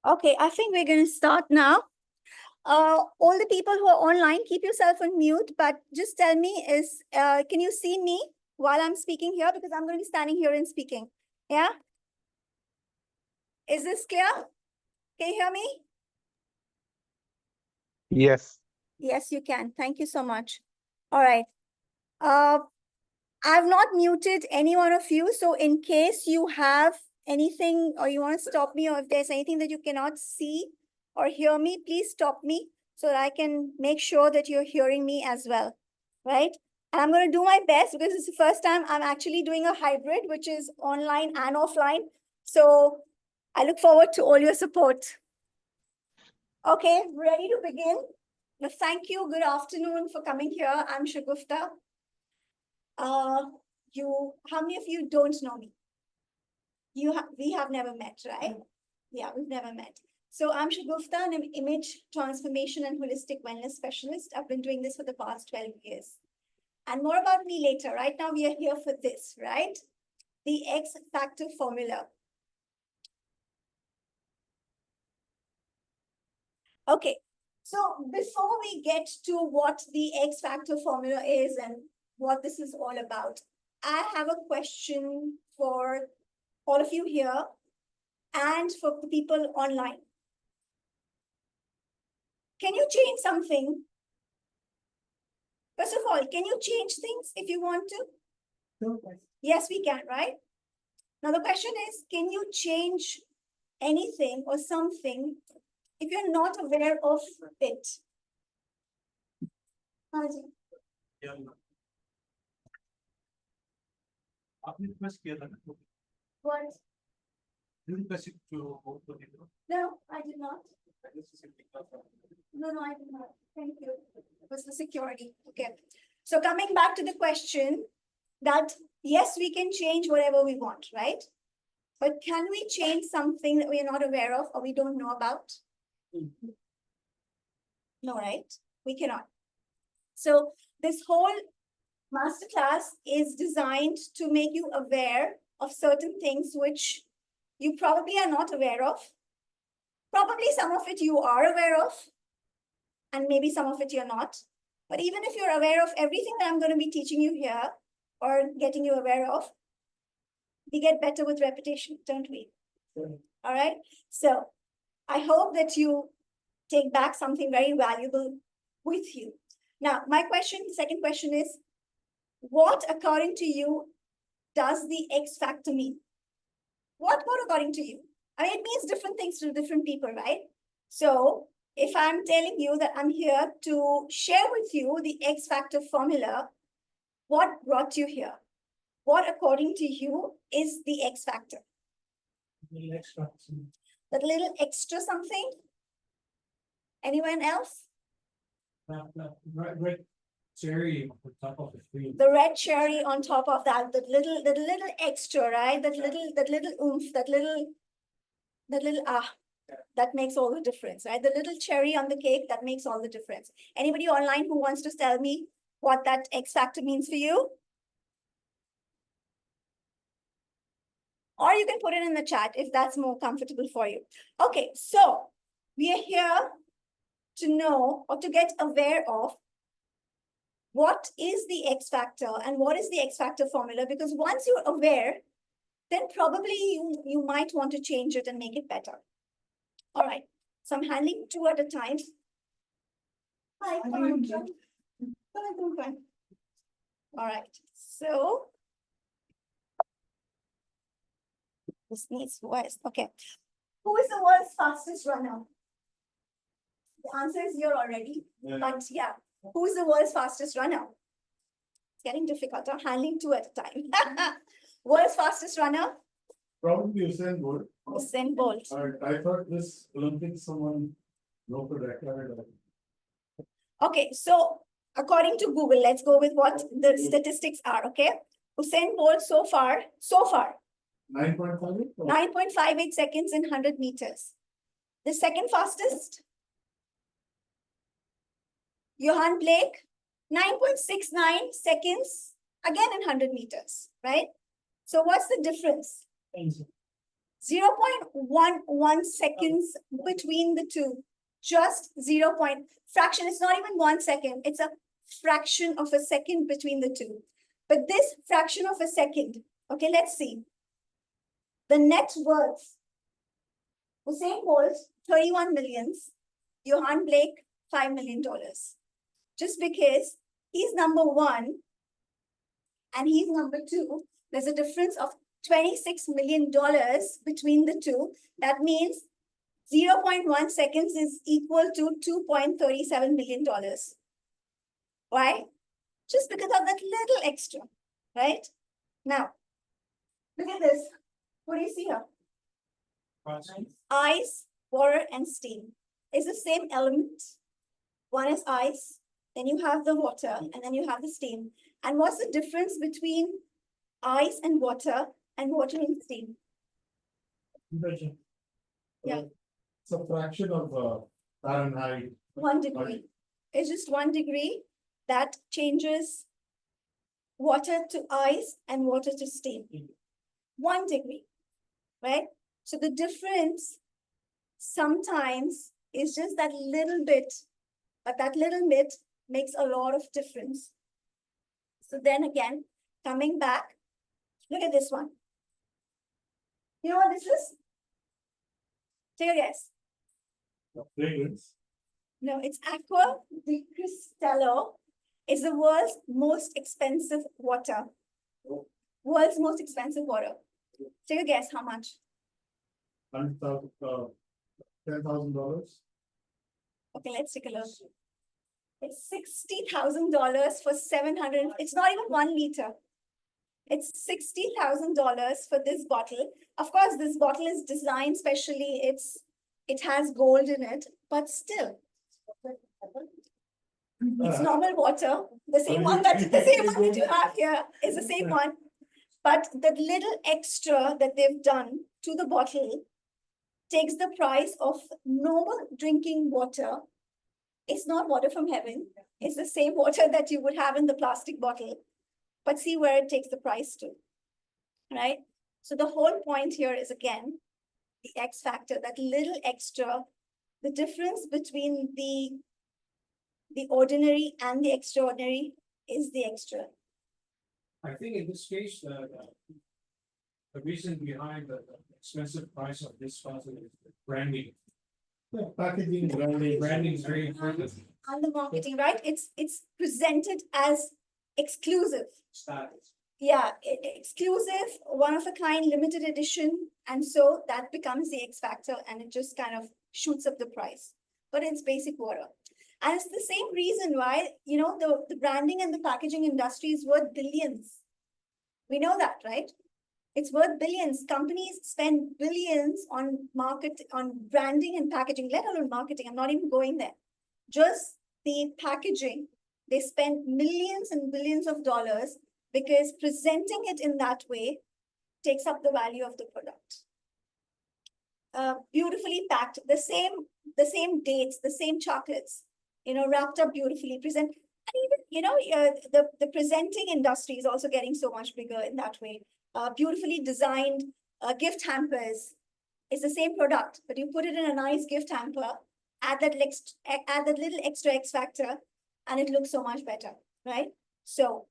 Okay, I think we're going to start now. All the people who are online, keep yourself on mute, but just tell me can you see me while I'm speaking here? Because I'm going to be standing here and speaking. Yeah? Is this clear? Can you hear me? Yes. Yes, you can. Thank you so much. All right. I've not muted any one of you. So in case you have anything or you want to stop me, or if there's anything that you cannot see or hear me, please stop me so that I can make sure that you're hearing me as well, right? And I'm going to do my best because it's the first time I'm actually doing a hybrid, which is online and offline. So I look forward to all your support. Okay, ready to begin? Well, thank you. Good afternoon for coming here. I'm Shagufta. How many of you don't know me? We have never met, right? Yeah, we've never met. So I'm Shagufta, and I'm an image transformation and holistic wellness specialist. I've been doing this for the past 12 years. And more about me later. Right now, we are here for this, right? The X factor formula. Okay, so before we get to what the X factor formula is and what this is all about, I have a question for all of you here and for the people online. Can you change something? First of all, can you change things if you want to? No. Yes, we can, right? Now the question is, can you change anything or something if you're not aware of it? Yeah. What? No, No, I did not. No, I did not. Thank you. It was the security. Okay. So coming back to the question that, yes, we can change whatever we want, right? But can we change something that we are not aware of or we don't know about? No, right? We cannot. So this whole masterclass is designed to make you aware of certain things which you probably are not aware of. Probably some of it you are aware of, and maybe some of it you're not. But even if you're aware of everything that I'm going to be teaching you here or getting you aware of, we get better with repetition, don't we? Sure. All right. So I hope that you take back something very valuable with you. Now, the second question is, what according to you does the X factor mean? What according to you? I mean, it means different things to different people, right? So if I'm telling you that I'm here to share with you the X factor formula, what brought you here? What, according to you, is the X factor? That little extra something? Anyone else? Red cherry on top of the tree. The red cherry on top of that, the little extra, right? That little oomph, that little that makes all the difference, right? The little cherry on the cake, that makes all the difference. Anybody online who wants to tell me what that X factor means for you? Or you can put it in the chat if that's more comfortable for you. Okay, so we are here to know or to get aware of what is the X factor and what is the X factor formula, because once you're aware, then probably you might want to change it and make it better. All right, so I'm handling two at a time. Hi, all right, so this needs voice. Okay, who is the world's fastest runner? The answer is here already, but yeah, who is the world's fastest runner? It's getting difficult. I'm handling two at a time. World's fastest runner? Probably Usain Bolt. Usain Bolt. I thought this Olympics someone broke the record. Okay, so according to Google, let's go with what the statistics are, okay? Usain Bolt so far, 9.58? 9.58 seconds in 100 meters. The second fastest? Johan Blake, 9.69 seconds, again in 100 meters, right? So what's the difference? 0.11 seconds between the two. Just 0 point fraction. It's not even 1 second. It's a fraction of a second between the two. But this fraction of a second, okay, let's see. The net worth, Usain Bolt, 31 millions. Johan Blake, $5 million. Just because he's number one and he's number two, there's a difference of $26 million between the two. That means 0.1 seconds is equal to $2.37 million. Why? Just because of that little extra, right? Now, look at this. What do you see here? Ice, water, and steam is the same element. One is ice, then you have the water, and then you have the steam. And what's the difference between ice and water and steam? Yeah. It's a fraction of Fahrenheit. 1 degree. It's just 1 degree that changes water to ice and water to steam. 1 degree, right? So the difference sometimes is just that little bit, but that little bit makes a lot of difference. So then again, coming back, look at this one. You know what this is? Take a guess. Fragrance. No, it's Aqua di Cristallo. It's the world's most expensive water. World's most expensive water. Take a guess, how much? $10,000. Okay, let's take a look. It's $60,000 for 700. It's not even 1 liter. It's $60,000 for this bottle. Of course, this bottle is designed specially. It has gold in it, but still, it's normal water. The same one that you have here is the same one. But the little extra that they've done to the bottle takes the price of normal drinking water. It's not water from heaven. It's the same water that you would have in the plastic bottle. But see where it takes the price to, right? So the whole point here is, again, the X factor, that little extra, the difference between the ordinary and the extraordinary is the extra. I think in this case, the reason behind the expensive price of this faucet is the branding. Yeah, packaging, Branding is very important. And the marketing, right? It's presented as exclusive. Status. Yeah, exclusive, one of a kind, limited edition. And so that becomes the X factor and it just kind of shoots up the price. But it's basic water. And it's the same reason why, you know, the branding and the packaging industry is worth billions. We know that, right? It's worth billions. Companies spend billions on branding and packaging, let alone marketing. I'm not even going there. Just the packaging, they spend millions and billions of dollars because presenting it in that way takes up the value of the product. Beautifully packed, the same dates, the same chocolates, you know, wrapped up beautifully, present. And even, you know, the presenting industry is also getting so much bigger in that way. Beautifully designed gift hampers. It's the same product, but you put it in a nice gift hamper, add that little extra X factor, and it looks so much better, right? So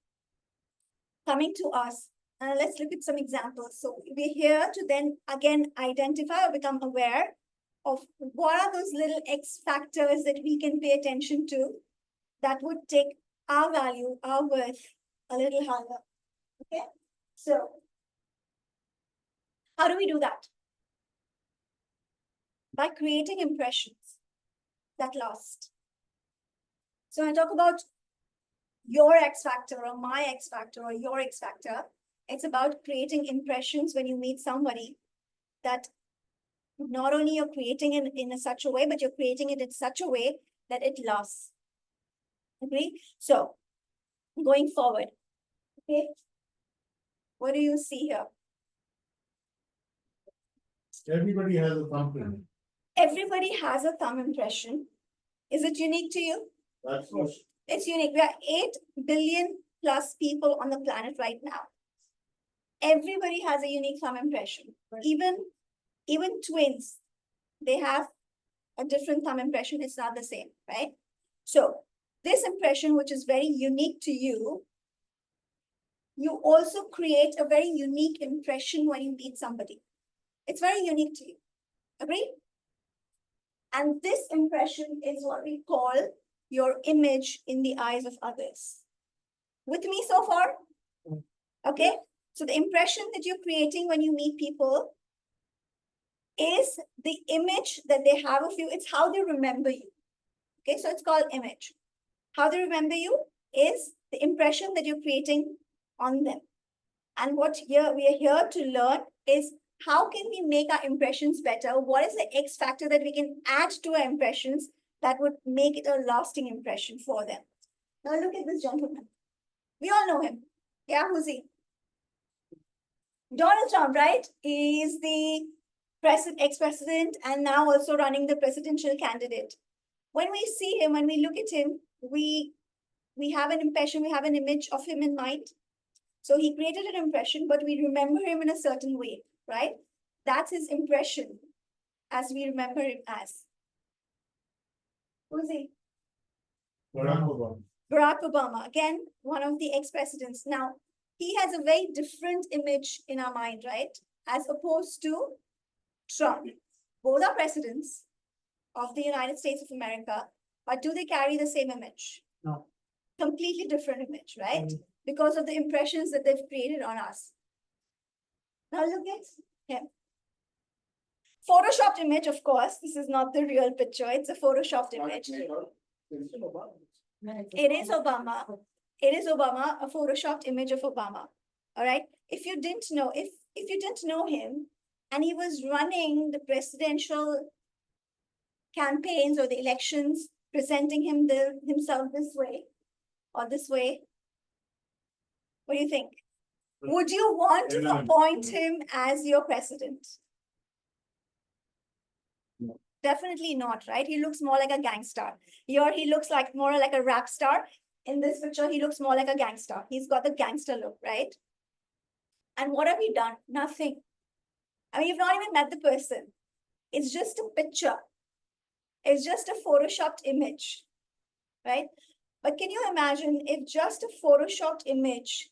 coming to us, let's look at some examples. So we're here to then again identify or become aware of what are those little X factors that we can pay attention to that would take our value, our worth a little higher. Okay, so how do we do that? By creating impressions that last. So when I talk about your X factor or my X factor or your X factor, it's about creating impressions when you meet somebody that not only you're creating it in such a way, but you're creating it in such a way that it lasts. Agree? So going forward, okay, what do you see here? Everybody has a thumbprint. Everybody has a thumb impression. Is it unique to you? That's what. It's unique. We are 8 billion plus people on the planet right now. Everybody has a unique thumb impression. Even Even twins, they have a different thumb impression. It's not the same, right? So this impression, which is very unique to you, you also create a very unique impression when you meet somebody. It's very unique to you. Agree? And this impression is what we call your image in the eyes of others. With me so far? Okay. So the impression that you're creating when you meet people is the image that they have of you. It's how they remember you. Okay. So it's called image. How they remember you is the impression that you're creating on them. And what here we are here to learn is how can we make our impressions better? What is the X factor that we can add to our impressions that would make it a lasting impression for them? Now look at this gentleman. We all know him. Yeah, who's he? Donald Trump, right? He's the ex-president and now also running the presidential candidate. When we see him, when we look at him, we have an impression, we have an image of him in mind. So he created an impression, but we remember him in a certain way, right? That's his impression as we remember him as. Who's he? Barack Obama. Barack Obama, again, one of the ex-presidents. Now, he has a very different image in our mind, right? As opposed to Trump. Both are presidents of the United States of America, but do they carry the same image? No. Completely different image, right? Because of the impressions that they've created on us. Now look at him. Photoshopped image, of course. This is not the real picture. It's a photoshopped image. It is Obama. It is Obama, a photoshopped image of Obama. All right. If you didn't know, if you didn't know him and he was running the presidential campaigns or the elections, presenting himself this way or this way, what do you think? Would you want to appoint him as your president? No. Definitely not, right? He looks more like a gangster. Here, he looks like more like a rap star. In this picture, he looks more like a gangster. He's got the gangster look, right? And what have we done? Nothing. I mean, you've not even met the person. It's just a picture. It's just a photoshopped image, right? But can you imagine if just a photoshopped image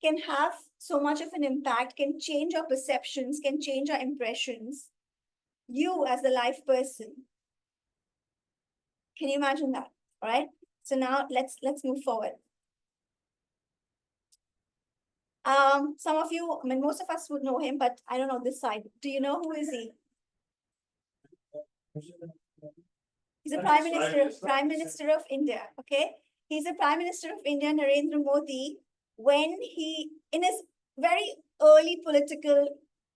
can have so much of an impact, can change our perceptions, can change our impressions? You as a live person. Can you imagine that? All right. So now let's move forward. Some of you, I mean, most of us would know him, but I don't know this side. Do you know who is he? He's a prime minister of India. Okay. He's a prime minister of India, Narendra Modi, when he, in his very early political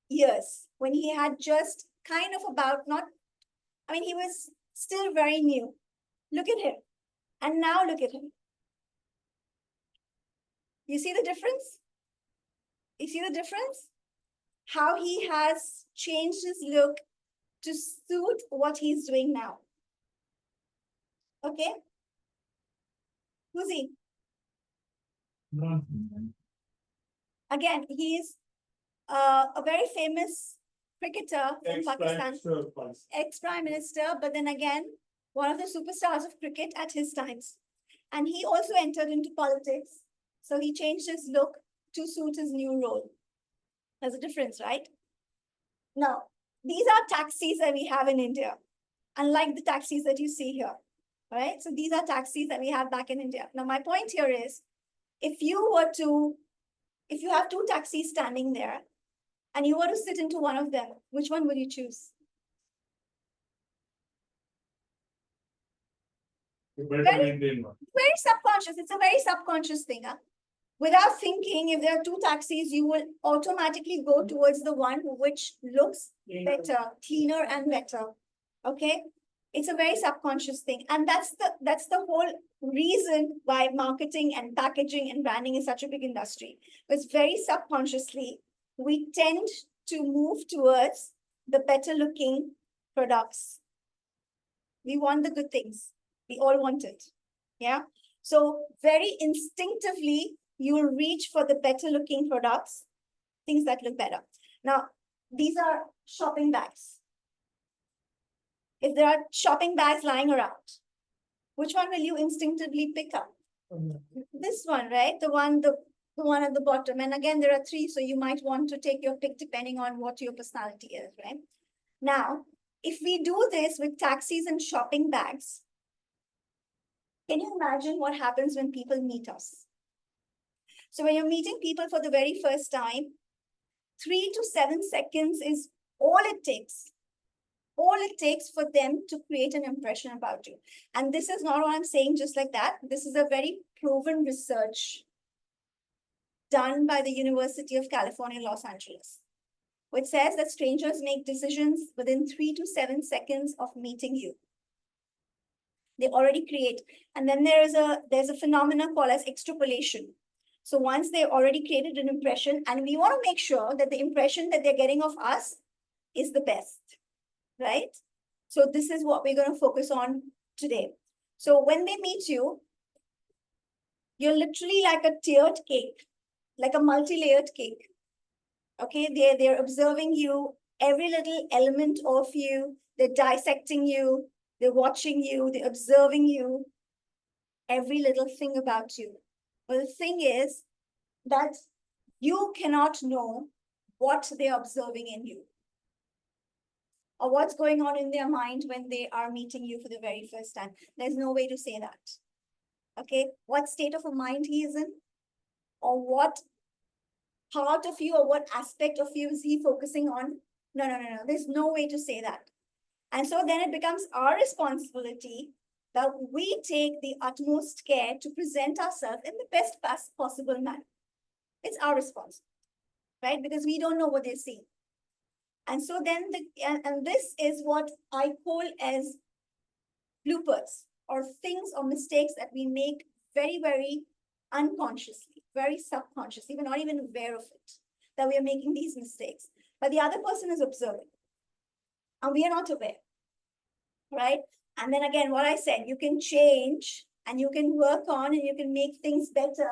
years, when he had just kind of about not, I mean, he was still very new. Look at him. And now look at him. You see the difference? You see the difference? How he has changed his look to suit what he's doing now. Okay? Who's he? Again, he's a very famous cricketer in Pakistan, ex-prime minister, but then again, one of the superstars of cricket at his times. And he also entered into politics. So he changed his look to suit his new role. There's a difference, right? Now, these are taxis that we have in India, unlike the taxis that you see here. All right? So these are taxis that we have back in India. Now, my point here is, if you have two taxis standing there, and you were to sit into one of them, which one would you choose? Very subconscious. It's a very subconscious thing. Huh? Without thinking, if there are two taxis, you will automatically go towards the one which looks better, cleaner and better. Okay? It's a very subconscious thing. And that's the whole reason why marketing and packaging and branding is such a big industry. Because very subconsciously, we tend to move towards the better looking products. We want the good things. We all want it. Yeah. So very instinctively, you will reach for the better looking products, things that look better. Now, these are shopping bags. If there are shopping bags lying around, which one will you instinctively pick up? This one, right? The one at the bottom. And again, there are three, so you might want to take your pick depending on what your personality is, right? Now, if we do this with taxis and shopping bags, can you imagine what happens when people meet us? So when you're meeting people for the very first time, 3 to 7 seconds is all it takes. All it takes for them to create an impression about you. And this is not what I'm saying just like that. This is a very proven research done by the University of California, Los Angeles, which says that strangers make decisions within 3 to 7 seconds of meeting you. They already create. And then there's a phenomenon called as extrapolation. So once they already created an impression, and we want to make sure that the impression that they're getting of us is the best, right? So this is what we're going to focus on today. So when they meet you, you're literally like a tiered cake, like a multi-layered cake. Okay, they're observing you, every little element of you, they're dissecting you, they're watching you, they're observing you, every little thing about you. But the thing is that you cannot know what they're observing in you or what's going on in their mind when they are meeting you for the very first time. There's no way to say that. Okay, what state of a mind he is in, or what part of you or what aspect of you is he focusing on? No. There's no way to say that. And so then it becomes our responsibility that we take the utmost care to present ourselves in the best possible manner. It's our responsibility, right? Because we don't know what they're seeing. And so then, and this is what I call as bloopers, or things or mistakes that we make very, very unconsciously, very subconsciously. We're not even aware of it, that we are making these mistakes. But the other person is observing, and we are not aware, right? And then again, what I said, you can change and you can work on and you can make things better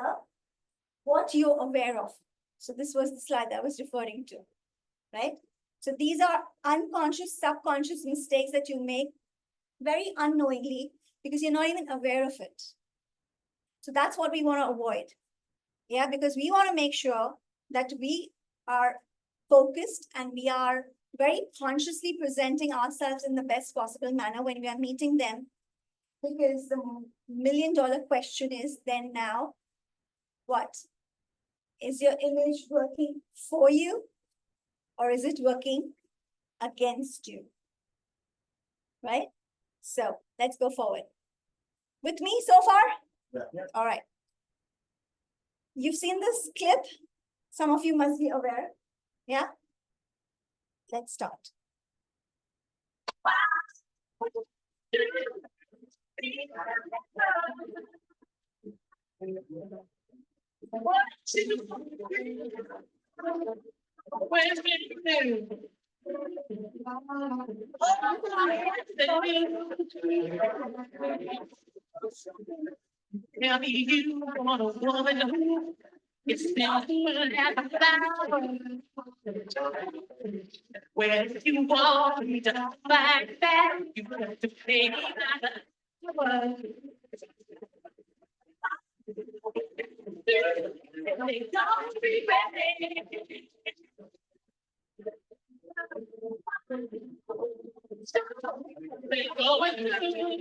what you're aware of. So this was the slide that I was referring to, right? So these are unconscious, subconscious mistakes that you make very unknowingly because you're not even aware of it. So that's what we want to avoid. Yeah, because we want to make sure that we are focused and we are very consciously presenting ourselves in the best possible manner when we are meeting them. Because the million-dollar question is then now, what? Is your image working for you or is it working against you? Right? So let's go forward. With me so far? Yeah. All right. You've seen this clip. Some of you must be aware. Yeah? Let's start. Tell me you want a woman who is simple as a flower. Well, if you want me to like that, you have to pay me like a flower. They don't be ready. They going through.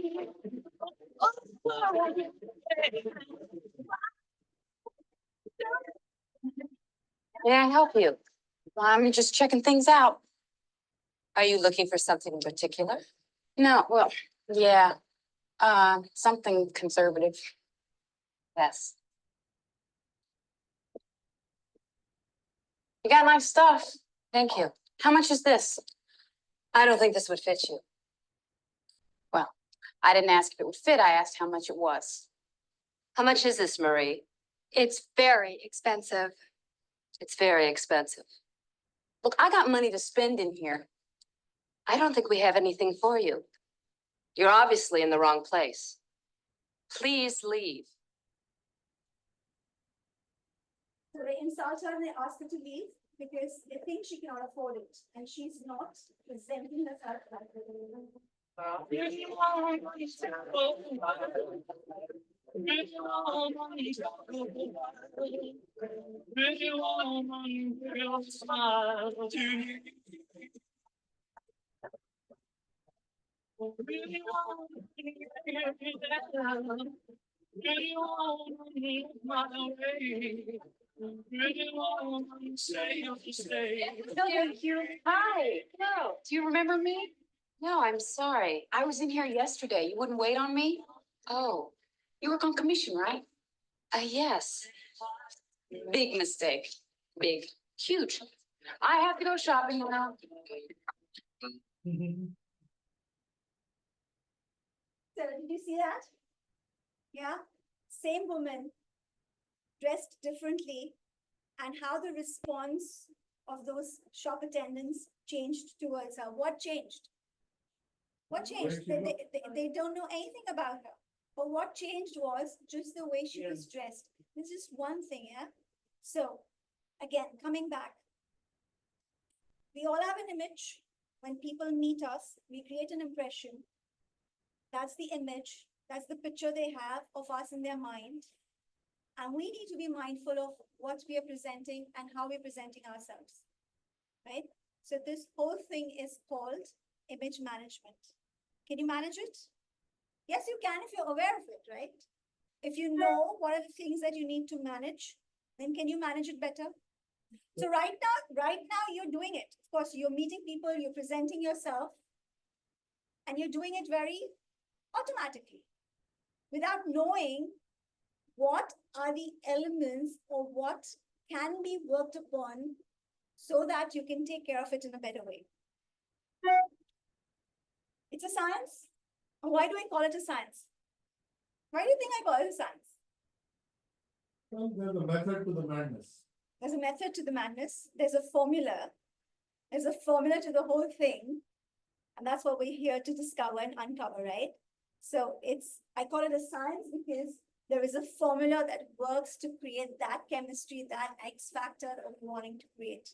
May I help you? I'm just checking things out. Are you looking for something in particular? No, well, yeah, something conservative. Yes. You got nice stuff. Thank you. How much is this? I don't think this would fit you. Well, I didn't ask if it would fit. I asked how much it was. How much is this, Marie? It's very expensive. It's very expensive. Look, I got money to spend in here. I don't think we have anything for you. You're obviously in the wrong place. Please leave. So they insult her and they ask her to leave because they think she cannot afford it, and she's not presenting herself like that. Thank you. Hi, hello. Do you remember me? No, I'm sorry. I was in here yesterday. You wouldn't wait on me? Oh, you work on commission, right? Yes. Big mistake. Big, huge. I have to go shopping now. So did you see that? Yeah, same woman, dressed differently, and how the response of those shop attendants changed towards her. What changed? What changed? They don't know anything about her. But what changed was just the way she was dressed. This is one thing, yeah? So, again, coming back. We all have an image. When people meet us, we create an impression. That's the image. That's the picture they have of us in their mind. And we need to be mindful of what we are presenting and how we're presenting ourselves, right? So this whole thing is called image management. Can you manage it? Yes, you can if you're aware of it, right? If you know what are the things that you need to manage, then can you manage it better? So right now you're doing it. Of course, you're meeting people, you're presenting yourself, and you're doing it very automatically without knowing what are the elements or what can be worked upon so that you can take care of it in a better way. It's a science. Why do I call it a science? Why do you think I call it a science? Well, there's a method to the madness. There's a method to the madness. There's a formula. There's a formula to the whole thing. And that's what we're here to discover and uncover, right? So I call it a science because there is a formula that works to create that chemistry, that X factor that we're wanting to create.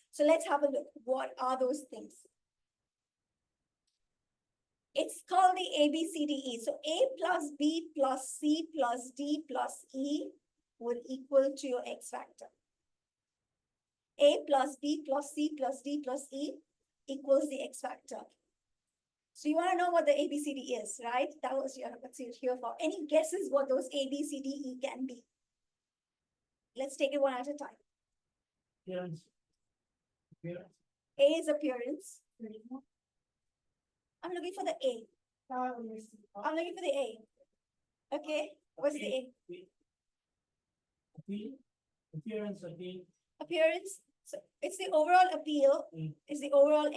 So let's have a look. What are those things? It's called the ABCDE. So A plus B plus C plus D plus E would equal to your X factor. A plus B plus C plus D plus E equals the X factor. So you want to know what the ABCD is, right? That was what you're here for. Any guesses what those ABCDE can be? Let's take it one at a time. Appearance. A is appearance. I'm looking for the A. I'm looking for the A. Okay, what's the A? Appearance, appeal. Appearance. So it's the overall appeal. It's the overall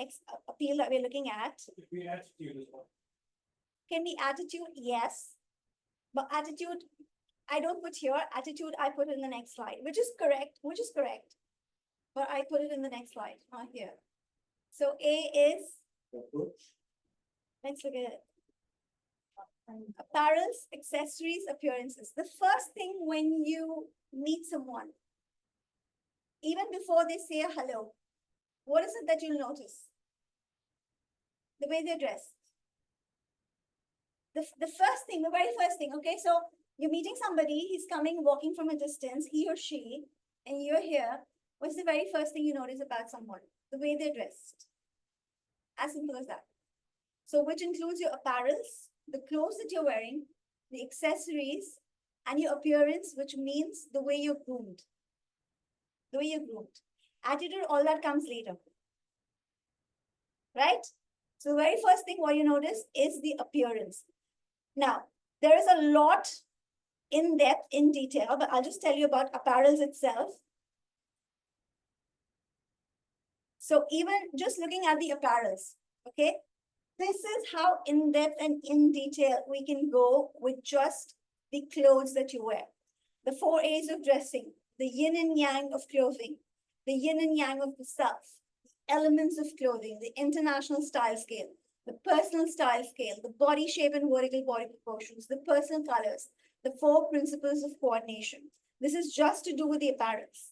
appeal that we're looking at. If we attitude as well. Can be attitude, yes. But attitude, I don't put here. Attitude, I put in the next slide, which is correct. But I put it in the next slide, not here. So A is, let's look at it. Apparels, accessories, appearances. The first thing when you meet someone, even before they say hello, what is it that you'll notice? The way they're dressed. The very first thing, okay? So you're meeting somebody, he's coming, walking from a distance, he or she, and you're here. What's the very first thing you notice about someone? The way they're dressed. As simple as that. So which includes your apparels, the clothes that you're wearing, the accessories, and your appearance, which means the way you're groomed. The way you're groomed. Attitude, all that comes later. Right? So the very first thing what you notice is the appearance. Now, there is a lot in depth, in detail, but I'll just tell you about apparels itself. So even just looking at the apparels, okay? This is how in depth and in detail we can go with just the clothes that you wear. The 4 A's of dressing, the yin and yang of clothing, the yin and yang of the self, the elements of clothing, the international style scale, the personal style scale, the body shape and vertical body proportions, the personal colors, the 4 principles of coordination. This is just to do with the apparels.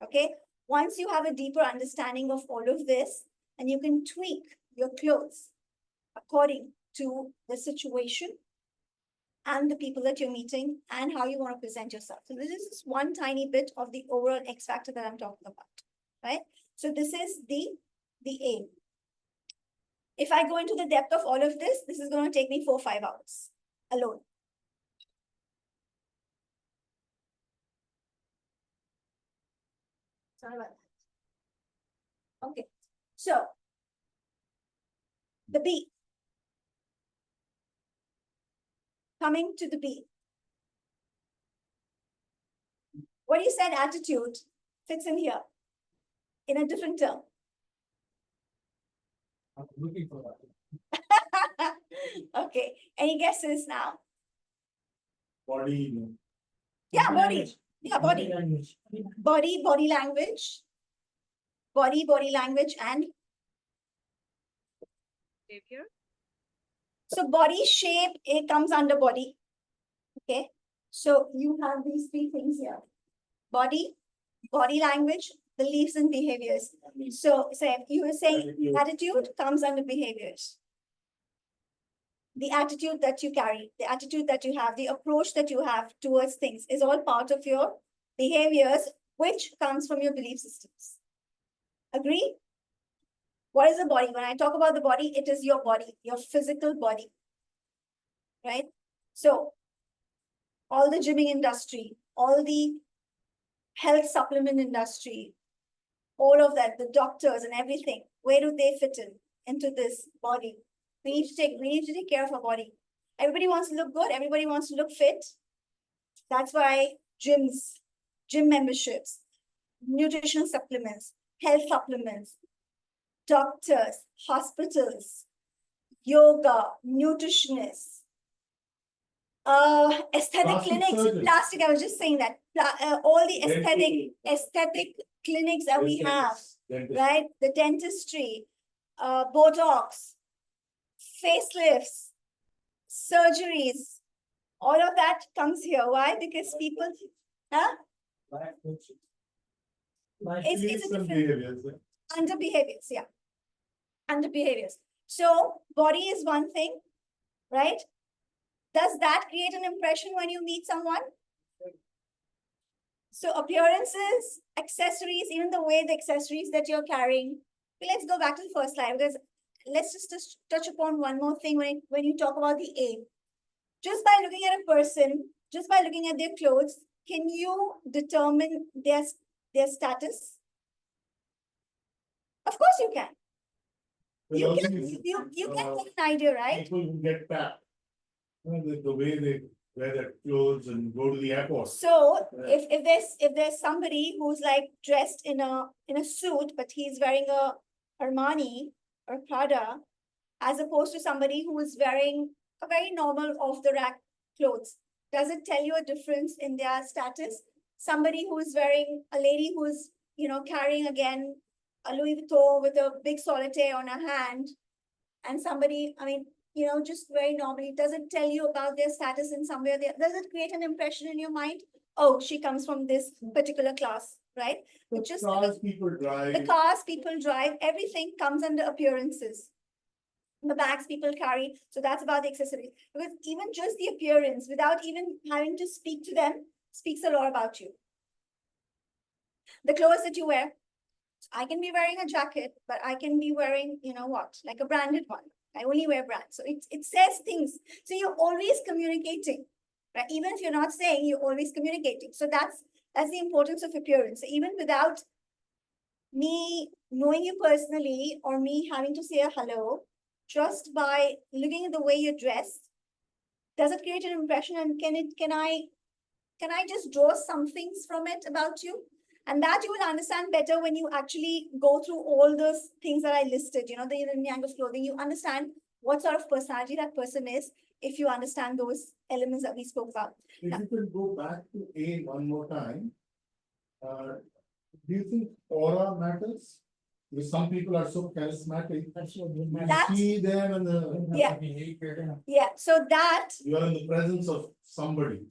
Okay. once you have a deeper understanding of all of this, and you can tweak your clothes according to the situation and the people that you're meeting and how you want to present yourself. So this is just one tiny bit of the overall X factor that I'm talking about, right? So this is the aim. If I go into the depth of all of this, this is going to take me 4 or 5 hours alone. Sorry about that. Okay, so the B. Coming to the B. What you said attitude fits in here in a different term. I'm looking for that. Okay, any guesses now? Body. Yeah, body. Yeah, body. language. Body, body language. Body language, and Behavior. so body shape, it comes under body. Okay, so you have these 3 things here. Body, body language, beliefs and behaviors. So if you were saying attitude comes under behaviors. The attitude that you carry, the attitude that you have, the approach that you have towards things is all part of your behaviors, which comes from your belief systems. Agree? What is the body? When I talk about the body, it is your body, your physical body, right? So all the gymming industry, all the health supplement industry, all of that, the doctors and everything, where do they fit in into this body? We need to take care of our body. Everybody wants to look good. Everybody wants to look fit. That's why gyms, gym memberships, nutritional supplements, health supplements, doctors, hospitals, yoga, nutritionists, aesthetic Plastic clinics, surgeons. plastic, I was just saying that, all the Dental. aesthetic clinics that we have, Dentist. right? The dentistry, Botox, facelifts, surgeries, all of that comes here. Why? Because people, huh? Life coaching. It's a Beliefs and different, behaviors. under behaviors, yeah. Under behaviors. So body is one thing, right? Does that create an impression when you meet someone? So appearances, accessories, even the way the accessories that you're carrying. Let's go back to the first slide, because let's just touch upon one more thing when you talk about the aim. Just by looking at a person, just by looking at their clothes, can you determine their status? Of course you can. You Also, can get an idea, right? People who get tapped. The way they wear their clothes and go to the airport. So Right. if there's somebody who's like dressed in a suit, but he's wearing a Armani or Prada, as opposed to somebody who is wearing a very normal off the rack clothes, does it tell you a difference in their status? Somebody who is wearing, a lady who is, carrying again a Louis Vuitton with a big solitaire on her hand, and somebody, just very normally, does it tell you about their status in some way? Does it create an impression in your mind? Oh, she comes from this particular class, right? The It just cars people the drive. cars people drive, everything comes under appearances. The bags people carry, so that's about the accessories. Because even just the appearance, without even having to speak to them, speaks a lot about you. The clothes that you wear, I can be wearing a jacket, but I can be wearing, like a branded one. I only wear brands. So it says things. So you're always communicating, right? Even if you're not saying, you're always communicating. So that's the importance of appearance. So even without me knowing you personally or me having to say a hello, just by looking at the way you're dressed, does it create an impression? And can I just draw some things from it about you? And that you will understand better when you actually go through all those things that I listed, the yin and yang of clothing. You understand what sort of personality that person is if you understand those elements that we spoke about. If you could go back to A one more time, do you think aura matters? Because some people are so charismatic. You That- see them and Yeah. Behavior. Yeah, so that you are in the presence of somebody.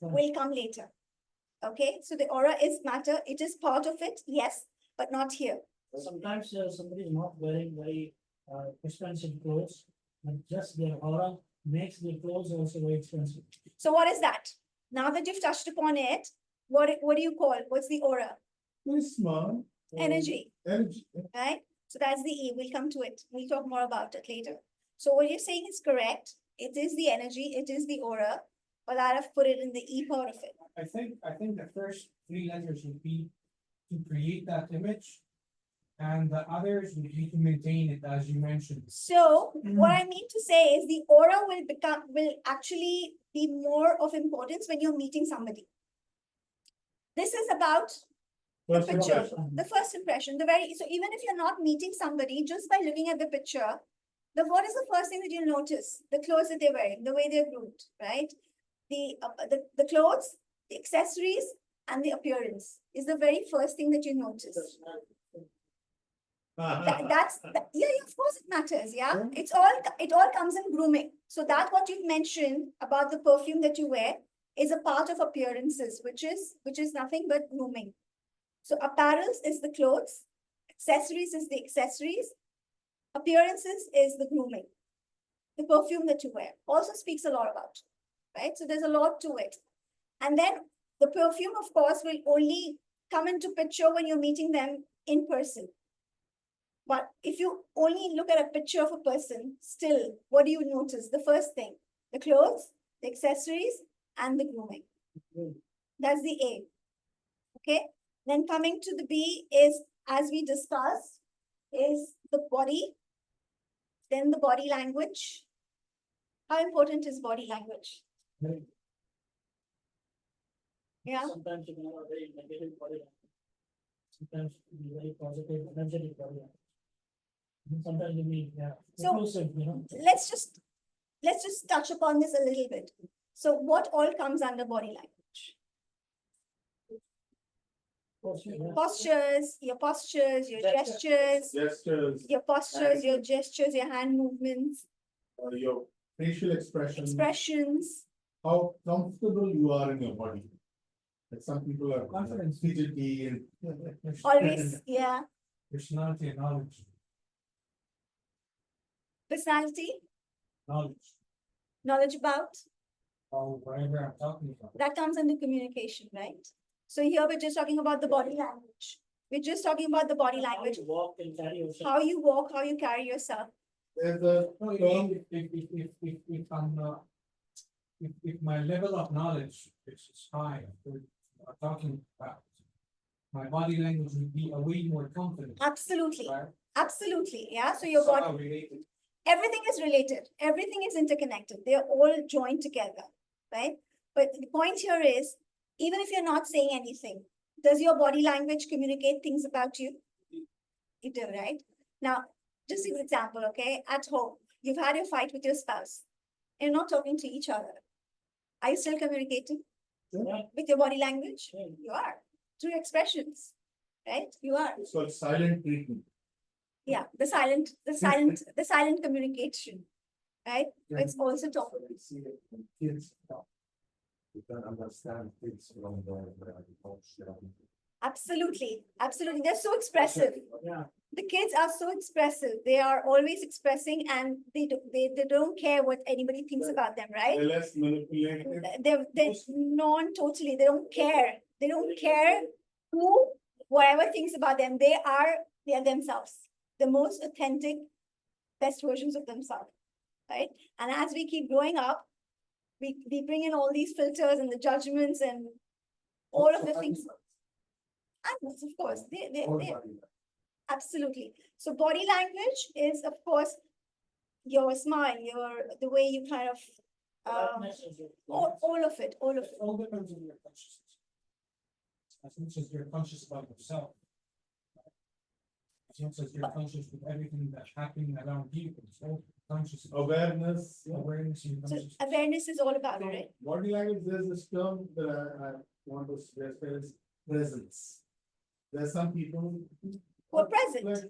will come later. Okay, so the aura is matter. It is part of it, yes. but not here. Sometimes somebody is not wearing very expensive clothes, but just their aura makes their clothes also very expensive. So what is that? Now that you've touched upon it, what do you call? What's the aura? Charisma. Energy. Energy. Right? So that's the E. We'll come to it. We'll talk more about it later. So what you're saying is correct. It is the energy, it is the aura, but I've put it in the E part of it. I think the first three letters would be to create that image. And the others would be to maintain it, as you mentioned. So what I mean to say is the aura will actually be more of importance when you're meeting somebody. This is about the First picture, impression. the first impression, so even if you're not meeting somebody, just by looking at the picture, what is the first thing that you'll notice? The clothes that they're wearing, the way they're groomed, right? The clothes, the accessories, and the appearance is the very first thing that you notice. Yeah, of course it matters. Yeah, it all comes in grooming. So that what you've mentioned about the perfume that you wear is a part of appearances, which is nothing but grooming. So apparels is the clothes, accessories is the accessories, appearances is the grooming. The perfume that you wear also speaks a lot about, right? So there's a lot to it. And then the perfume, of course, will only come into picture when you're meeting them in person. But if you only look at a picture of a person, still, what do you notice? The first thing, the clothes, the accessories, and the grooming. That's the A. Okay. Then coming to the B is, as we discussed, is the body. Then the body language. How important is body language? Yeah. Sometimes you can have a very negative body language. Sometimes it can be very positive, energetic body language. And sometimes you mean, yeah, So, inclusive, you know. let's just touch upon this a little bit. So what all comes under body language? Postures, your gestures, Gestures, your postures, your gestures, your hand movements, your facial expressions. how comfortable you are in your body. Like some people are Confidence. fidgety and. Always, yeah. Personality and knowledge. Personality, knowledge about, Or whatever I'm talking about. that comes under communication, right? So here we're just talking about the body language. We're just talking about the body language, How you walk and carry yourself. how you walk, how you carry yourself. There's a No, term, if I'm if my level of knowledge is high, we're talking about, my body language would be a way more confident. Absolutely, Right? absolutely, yeah. So your body, Somehow related. everything is related, everything is interconnected, they're all joined together, right? But the point here is, even if you're not saying anything, does your body language communicate things about you? It do, right? Now, just an example, okay? At home, you've had your fight with your spouse. You're not talking to each other. Are you still communicating Yeah. with your body language? Yeah. You are, through your expressions, right? You are. it's called silent treatment. Yeah, the silent communication, right? It's also talking. See it when kids talk. You can understand kids from the. Absolutely, absolutely. They're so expressive. Yeah. The kids are so expressive. They are always expressing, and they don't care what anybody thinks about them, right? They're less manipulative. They're totally. They don't care. They don't care who, whatever thinks about them. They are themselves, the most authentic, best versions of themselves, right? And as we keep growing up, we bring in all these filters and the judgments and all of the things. And of course, they absolutely. So body language is, of course, your smile, the way you kind of all of it. It all depends on your consciousness. As much as you're conscious about yourself. As much as you're conscious with everything that's happening around you, it's all conscious. Awareness. Awareness and So consciousness. awareness is all about it, right? Body language, there's this term that I want to suggest is presence. There's some people. Who are present. like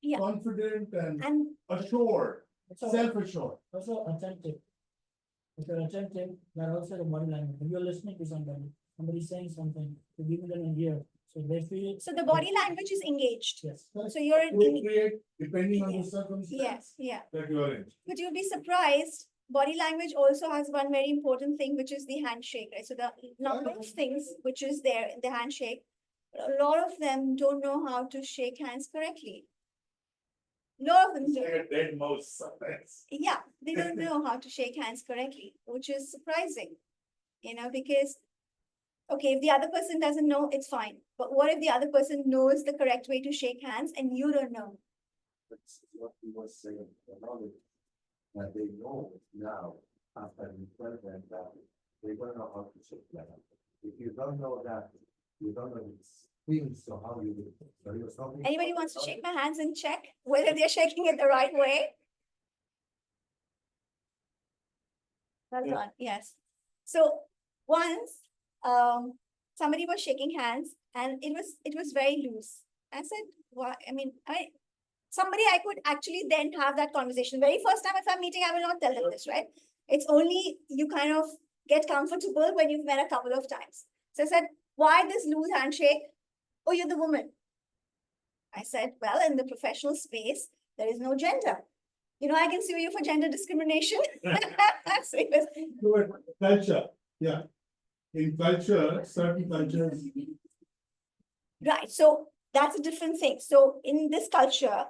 Yeah. Confident and And assured, So self-assured. also attentive. If you're attentive, that also the body language. When you're listening to somebody, somebody's saying something, to give them an ear, so they feel. So the body language is engaged. Yes. So you're Appropriate depending on the Yes, circumstance yeah. that you are in. But you'll be surprised, body language also has one very important thing, which is the handshake, right? So the number of things which is there in the handshake, a lot of them don't know how to shake hands correctly. A lot of them It's do. like a dead mouse sometimes. Yeah, they don't know how to shake hands correctly, which is surprising, because, okay, if the other person doesn't know, it's fine. But what if the other person knows the correct way to shake hands and you don't know? That's what he was saying, the knowledge that they know now, after we tell them that they don't know how to shake that. If you don't know that, you don't know these things, so how you do it. So he was talking Anybody about wants to knowledge. shake my hands and check whether they're shaking it the right way? Well Yeah. done, yes. So once, somebody was shaking hands and it was very loose. I said, why? Somebody I could actually then have that conversation. Very first time if I'm meeting, I will not tell them this, right? It's only you kind of get comfortable when you've met a couple of times. So I said, why this loose handshake? Oh, you're the woman. I said, well, in the professional space, there is no gender. I can sue you for gender discrimination. So it was, No, but culture, yeah. In culture, certain cultures, right, so that's a different thing. So in this culture,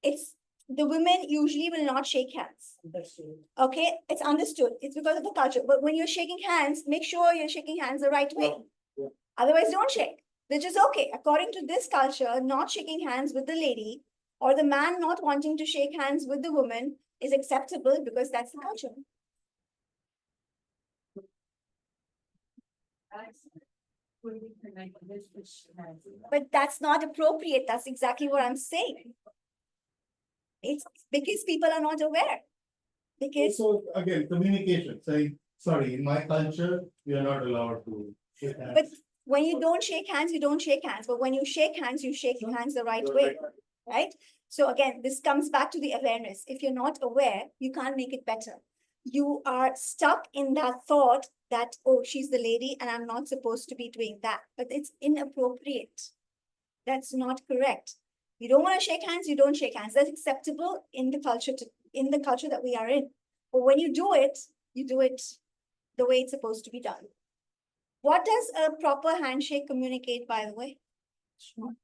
it's the women usually will not shake hands. Understood. Okay, it's understood. It's because of the culture. But when you're shaking hands, make sure you're shaking hands the right way. Yeah. Otherwise, don't shake, which is okay. According to this culture, not shaking hands with the lady or the man not wanting to shake hands with the woman is acceptable because that's the culture. But that's not appropriate. That's exactly what I'm saying. It's because people are not aware. Because so again, communication, saying, sorry, in my culture, we are not allowed to shake hands. But when you don't shake hands, you don't shake hands. But when you shake hands the right way, right? So again, this comes back to the awareness. If you're not aware, you can't make it better. You are stuck in that thought that, oh, she's the lady and I'm not supposed to be doing that. But it's inappropriate. That's not correct. You don't want to shake hands, you don't shake hands. That's acceptable in the culture that we are in. But when you do it the way it's supposed to be done. What does a proper handshake communicate, by the way?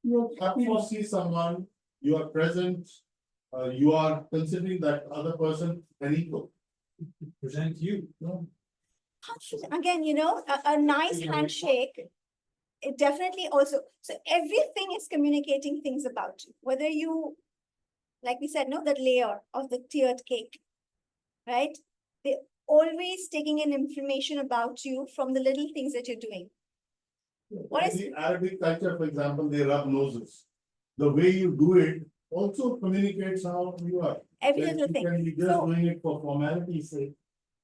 You're happy to see someone, you are present, you are considering that other person an equal. Present you. No? Again, a nice handshake, it definitely also, so everything is communicating things about you. Whether you, like we said, that layer of the tiered cake, right? They're always taking in information about you from the little things that you're doing. What In is- the Arabic culture, for example, they rub noses. The way you do it also communicates how you are. Every That little you thing. can be just So- doing it for formality's sake,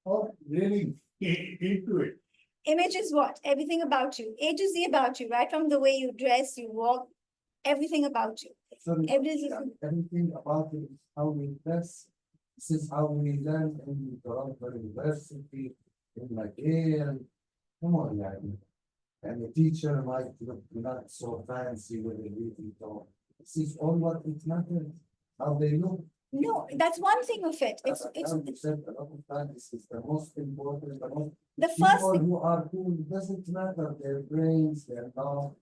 or really into it. Image is what? Everything about you. A to Z about you, right? From the way you dress, you walk, everything about you. So Everything. everything about it is how we dress. This is how we learn in Toronto University, in McGill. Come on, يعني. And the teacher might look not so fancy with a beauty tone. This is all what it matters, how they look. No, that's one thing of it. It's You said a lot of times, this is the most important, the first people thing. who are cool, it doesn't matter their brains, their mouth,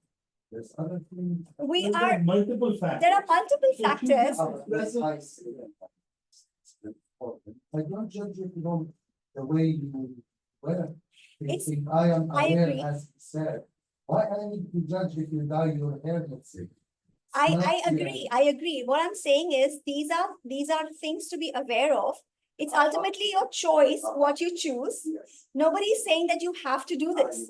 there's other things. We There are, multiple factors. there are multiple So factors. I see it. I don't judge you from the way you wear. It's- If I am I aware, agree. as said, why I need to judge if you dye your hair, let's say? I Not agree. I agree. What I'm saying is these are things to be aware of. It's ultimately your choice, what you choose. Yes. Nobody's saying that you have to do this,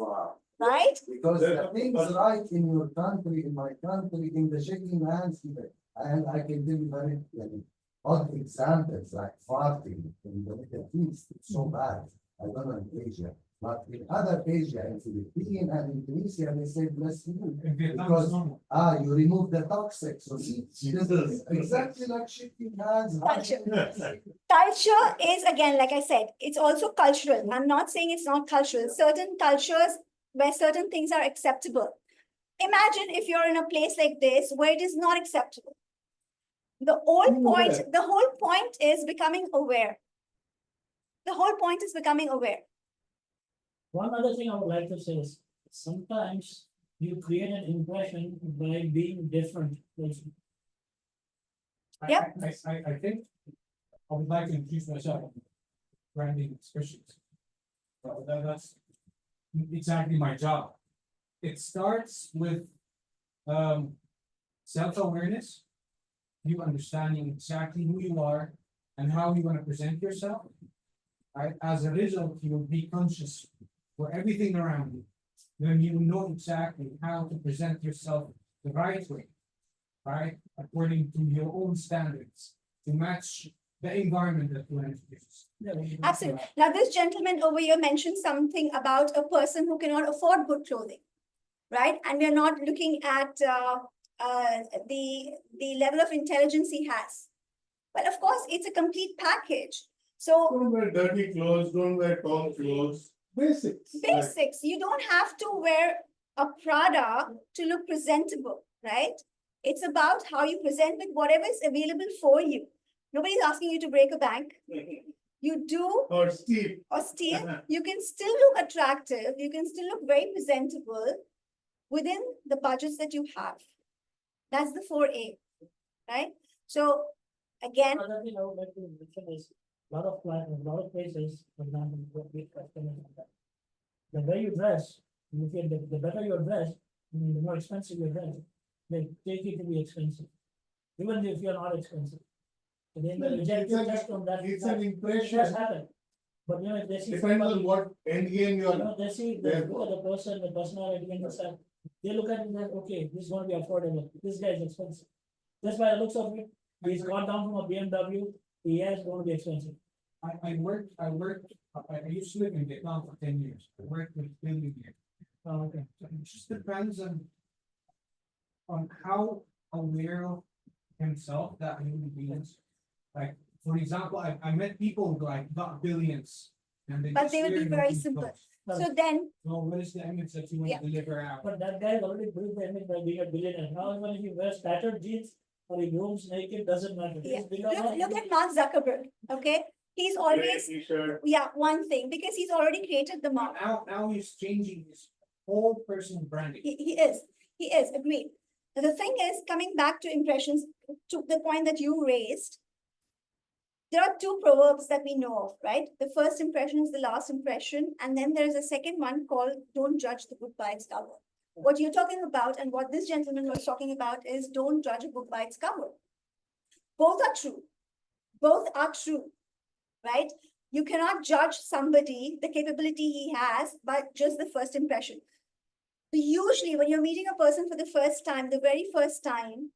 right? Because the things right in your country, in my country, in the shaking hands, even, and I can give you very odd examples like farting in the Middle East, it's so bad. I don't know in Asia, but in other Asia, in Philippines and in Tunisia, they say bless you. In Vietnam, Because it's normal. you remove the toxic, so this is exactly like shaking hands. Culture. hugging. Culture is, again, like I said, it's also cultural. I'm not saying it's not cultural. Certain cultures where certain things are acceptable. Imagine if you're in a place like this where it is not acceptable. The whole point is becoming aware. The whole point is becoming aware. One other thing I would like to say is, sometimes you create an impression by being different. Yep. I think I would like to introduce myself, branding specialist. That's exactly my job. It starts with self-awareness, you understanding exactly who you are and how you want to present yourself. Right? As a result, you will be conscious for everything around you. Then you know exactly how to present yourself the right way, right? According to your own standards, to match the environment that you want to introduce. Absolutely. Now, this gentleman over here mentioned something about a person who cannot afford good clothing, right? And we're not looking at the level of intelligence he has. Well, of course, it's a complete package. So Don't wear dirty clothes, don't wear torn clothes, basics. basics, you don't have to wear a Prada to look presentable, right? It's about how you present with whatever is available for you. Nobody's asking you to break a bank. You do Or steep. or steal, you can still look attractive, you can still look very presentable within the budgets that you have. That's the 4A, right? So again, Another thing I would like to mention is, a lot of places, for example, big customers, the way you dress, you feel the better you're dressed, the more expensive your dress, they take you to be expensive. Even if you're not expensive. So then they reject you just from that. It's an It impression, does happen. But you know, if they see depends on somebody, what end game you you're. know, they see the look of the person, the personality and the stuff, they look at it and say, okay, this is gonna be affordable, this guy is expensive. Just by the looks of it, he's gone down from a BMW, he is gonna be expensive. I used to live in Vietnam for 10 years. I worked with building here. Okay. So it just depends on how aware of himself that human beings. Like, for example, I met people who like got billions and they but just they will be wear very nothing simple. close. So then, So what is the image that you want Yeah. to deliver out? But that guy already built the image by being a billionaire. Now even if he wears tattered jeans or he roams naked, doesn't matter. yeah, He's become look at Mark Zuckerberg, okay? He's always, T-shirt. yeah, one thing, because he's already created the mark. Now he's changing his whole personal branding. He is, agreed. The thing is, coming back to impressions, to the point that you raised, there are two proverbs that we know of, right? The first impression is the last impression, and then there's a second one called don't judge the book by its cover. What you're talking about and what this gentleman was talking about is don't judge a book by its cover. Both are true. Both are true, right? You cannot judge somebody, the capability he has, by just the first impression. Usually, when you're meeting a person for the first time, the very first time,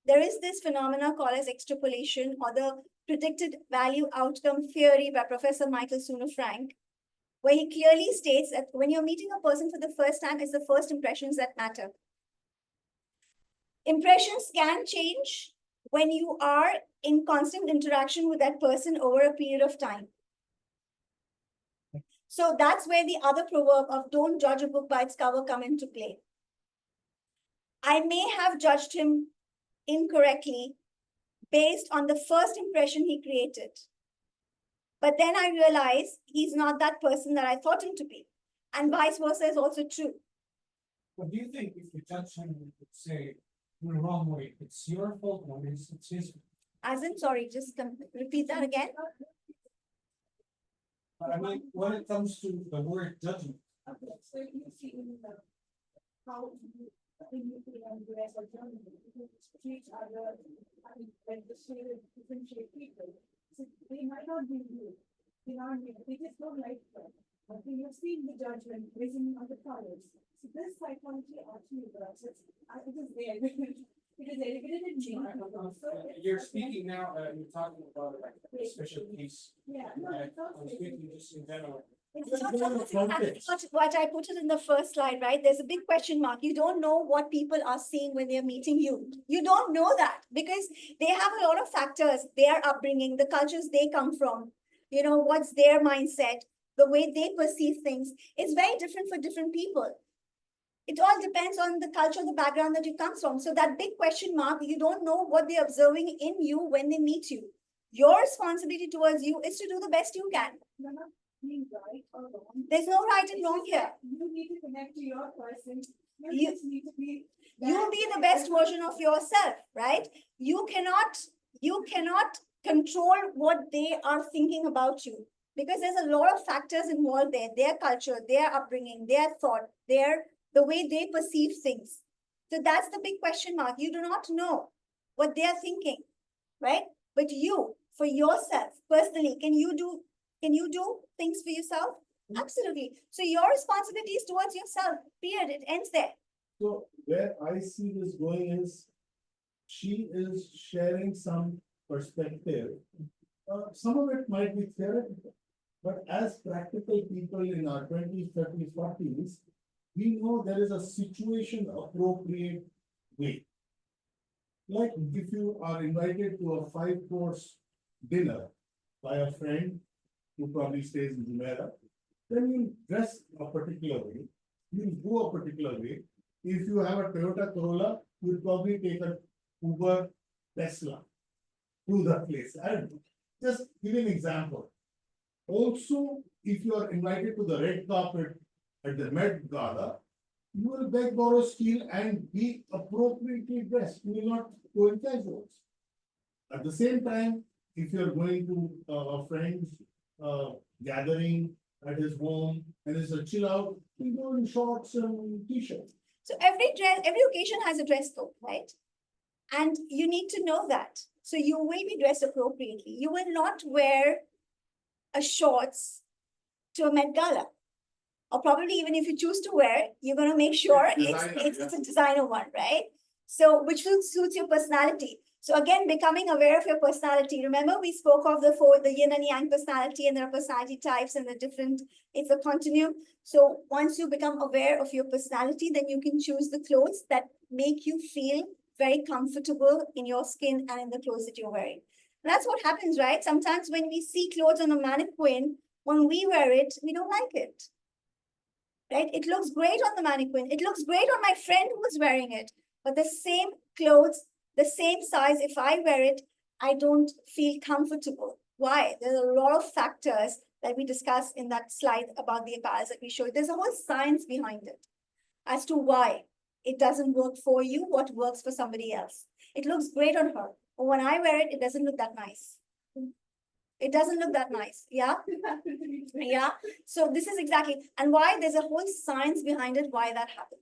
there is this phenomena called as extrapolation or the predicted value outcome theory by Professor Michael Frank, where he clearly states that when you're meeting a person for the first time, it's the first impressions that matter. Impressions can change when you are in constant interaction with that person over a period of time. So that's where the other proverb of don't judge a book by its cover come into play. I may have judged him incorrectly based on the first impression he created. But then I realized he's not that person that I thought him to be. And vice versa is also true. But do you think if you judge him, you could say in the wrong way, it's your fault or it's his fault? As in, sorry, just repeat that again. But I mean, when it comes to the word judgment, So you see how you dress or treat other, like the shade, different shape people. So they might not be you. They just don't like them. But you've seen the judgment risen on the colors. So this psychology actually works. It is there. It is elevated in me. you're speaking now, you're talking about like a special case. Yeah, no, it's I was speaking just in general. It's not exactly what I put it in the first slide, right? There's a big question mark. You don't know what people are seeing when they're meeting you. You don't know that because they have a lot of factors, their upbringing, the cultures they come from, what's their mindset. the way they perceive things is very different for different people. It all depends on the culture, the background that you come from. So that big question mark, you don't know what they're observing in you when they meet you. Your responsibility towards you is to do the best you can. You're not being right or wrong. There's no right and wrong here. You need to connect to your person. You- just need to be. You be the best version of yourself, right? You cannot control what they are thinking about you, because there's a lot of factors involved there: their culture, their upbringing, their thought, the way they perceive things. So that's the big question mark. You do not know what they are thinking, right? But you, for yourself personally, can you do things for yourself? Absolutely. So your responsibility is towards yourself. Period. It ends there. So where I see this going is, she is sharing some perspective. Some of it might be theoretical, but as practical people in our 20s, 30s, 40s, we know there is a situation appropriate way. Like if you are invited to a 5-course dinner by a friend who probably stays in Jumeirah, then you dress a particular way, you go a particular way. If you have a Toyota Corolla, you'll probably take an Uber Tesla to the place. And just give an example. Also, if you are invited to the red carpet at the Met Gala, you will beg, borrow, steal, and be appropriately dressed. You will not go in casuals. At the same time, if you are going to a friend's gathering at his home and it's a chill out, you go in shorts and t-shirts. So every occasion has a dress code, right? And you need to know that. So you will be dressed appropriately. You will not wear a shorts to a Met Gala. Or probably even if you choose to wear it, you're going to make sure it's a designer one, right? So which suits your personality. So again, becoming aware of your personality. Remember, we spoke of the yin and yang personality, and there are personality types and the different, it's a continuum. So once you become aware of your personality, then you can choose the clothes that make you feel very comfortable in your skin and in the clothes that you're wearing. And that's what happens, right? Sometimes when we see clothes on a mannequin, when we wear it, we don't like it. Right? It looks great on the mannequin. It looks great on my friend who is wearing it. But the same clothes, the same size, if I wear it, I don't feel comfortable. Why? There's a lot of factors that we discussed in that slide about the apparels that we showed. There's a whole science behind it as to why it doesn't work for you, what works for somebody else. It looks great on her, but when I wear it, it doesn't look that nice. It doesn't look that nice. Yeah. Yeah. So this is exactly, and why there's a whole science behind it, why that happens.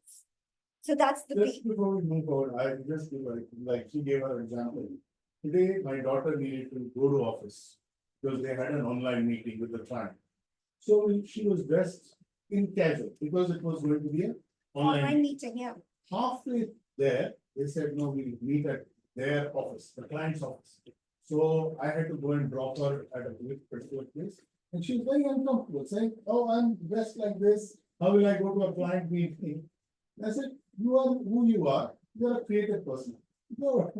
So that's the Just key. before we move forward, I just give her, like she gave her example. Today, my daughter needed to go to office because they had an online meeting with the client. So she was dressed in casual because it was going to be an online Online meeting. meeting, yeah. Halfway there, they said, no, we meet at their office, the client's office. So I had to go and drop her at a particular place. And she was very uncomfortable, saying, oh, I'm dressed like this. How will I go to a client meeting? I said, you are who you are. You're a creative person. No.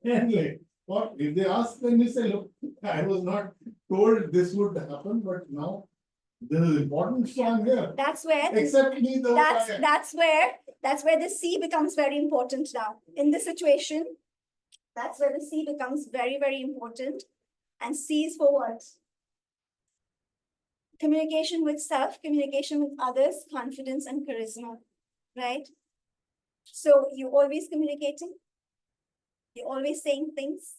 Anyway, what if they ask, then you say, look, I was not told this would happen, but now this is important, so I'm here. That's where Accept me the way I am. that's where the C becomes very important now. In this situation, that's where the C becomes very, very important. And C is for what? Communication with self, communication with others, confidence and charisma, right? So you're always communicating. You're always saying things.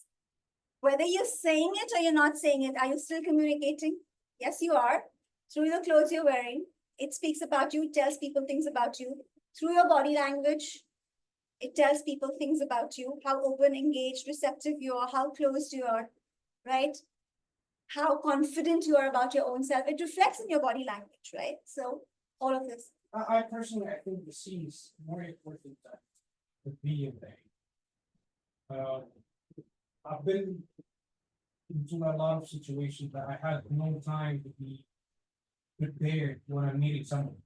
Whether you're saying it or you're not saying it, are you still communicating? Yes, you are. Through the clothes you're wearing, it speaks about you, it tells people things about you. Through your body language, it tells people things about you, how open, engaged, receptive you are, how closed you are, right? How confident you are about your own self. It reflects in your body language, right? So all of this. I personally, I think the C is more important than the B and the A. I've been into a lot of situations that I had no time to be prepared when I'm meeting someone.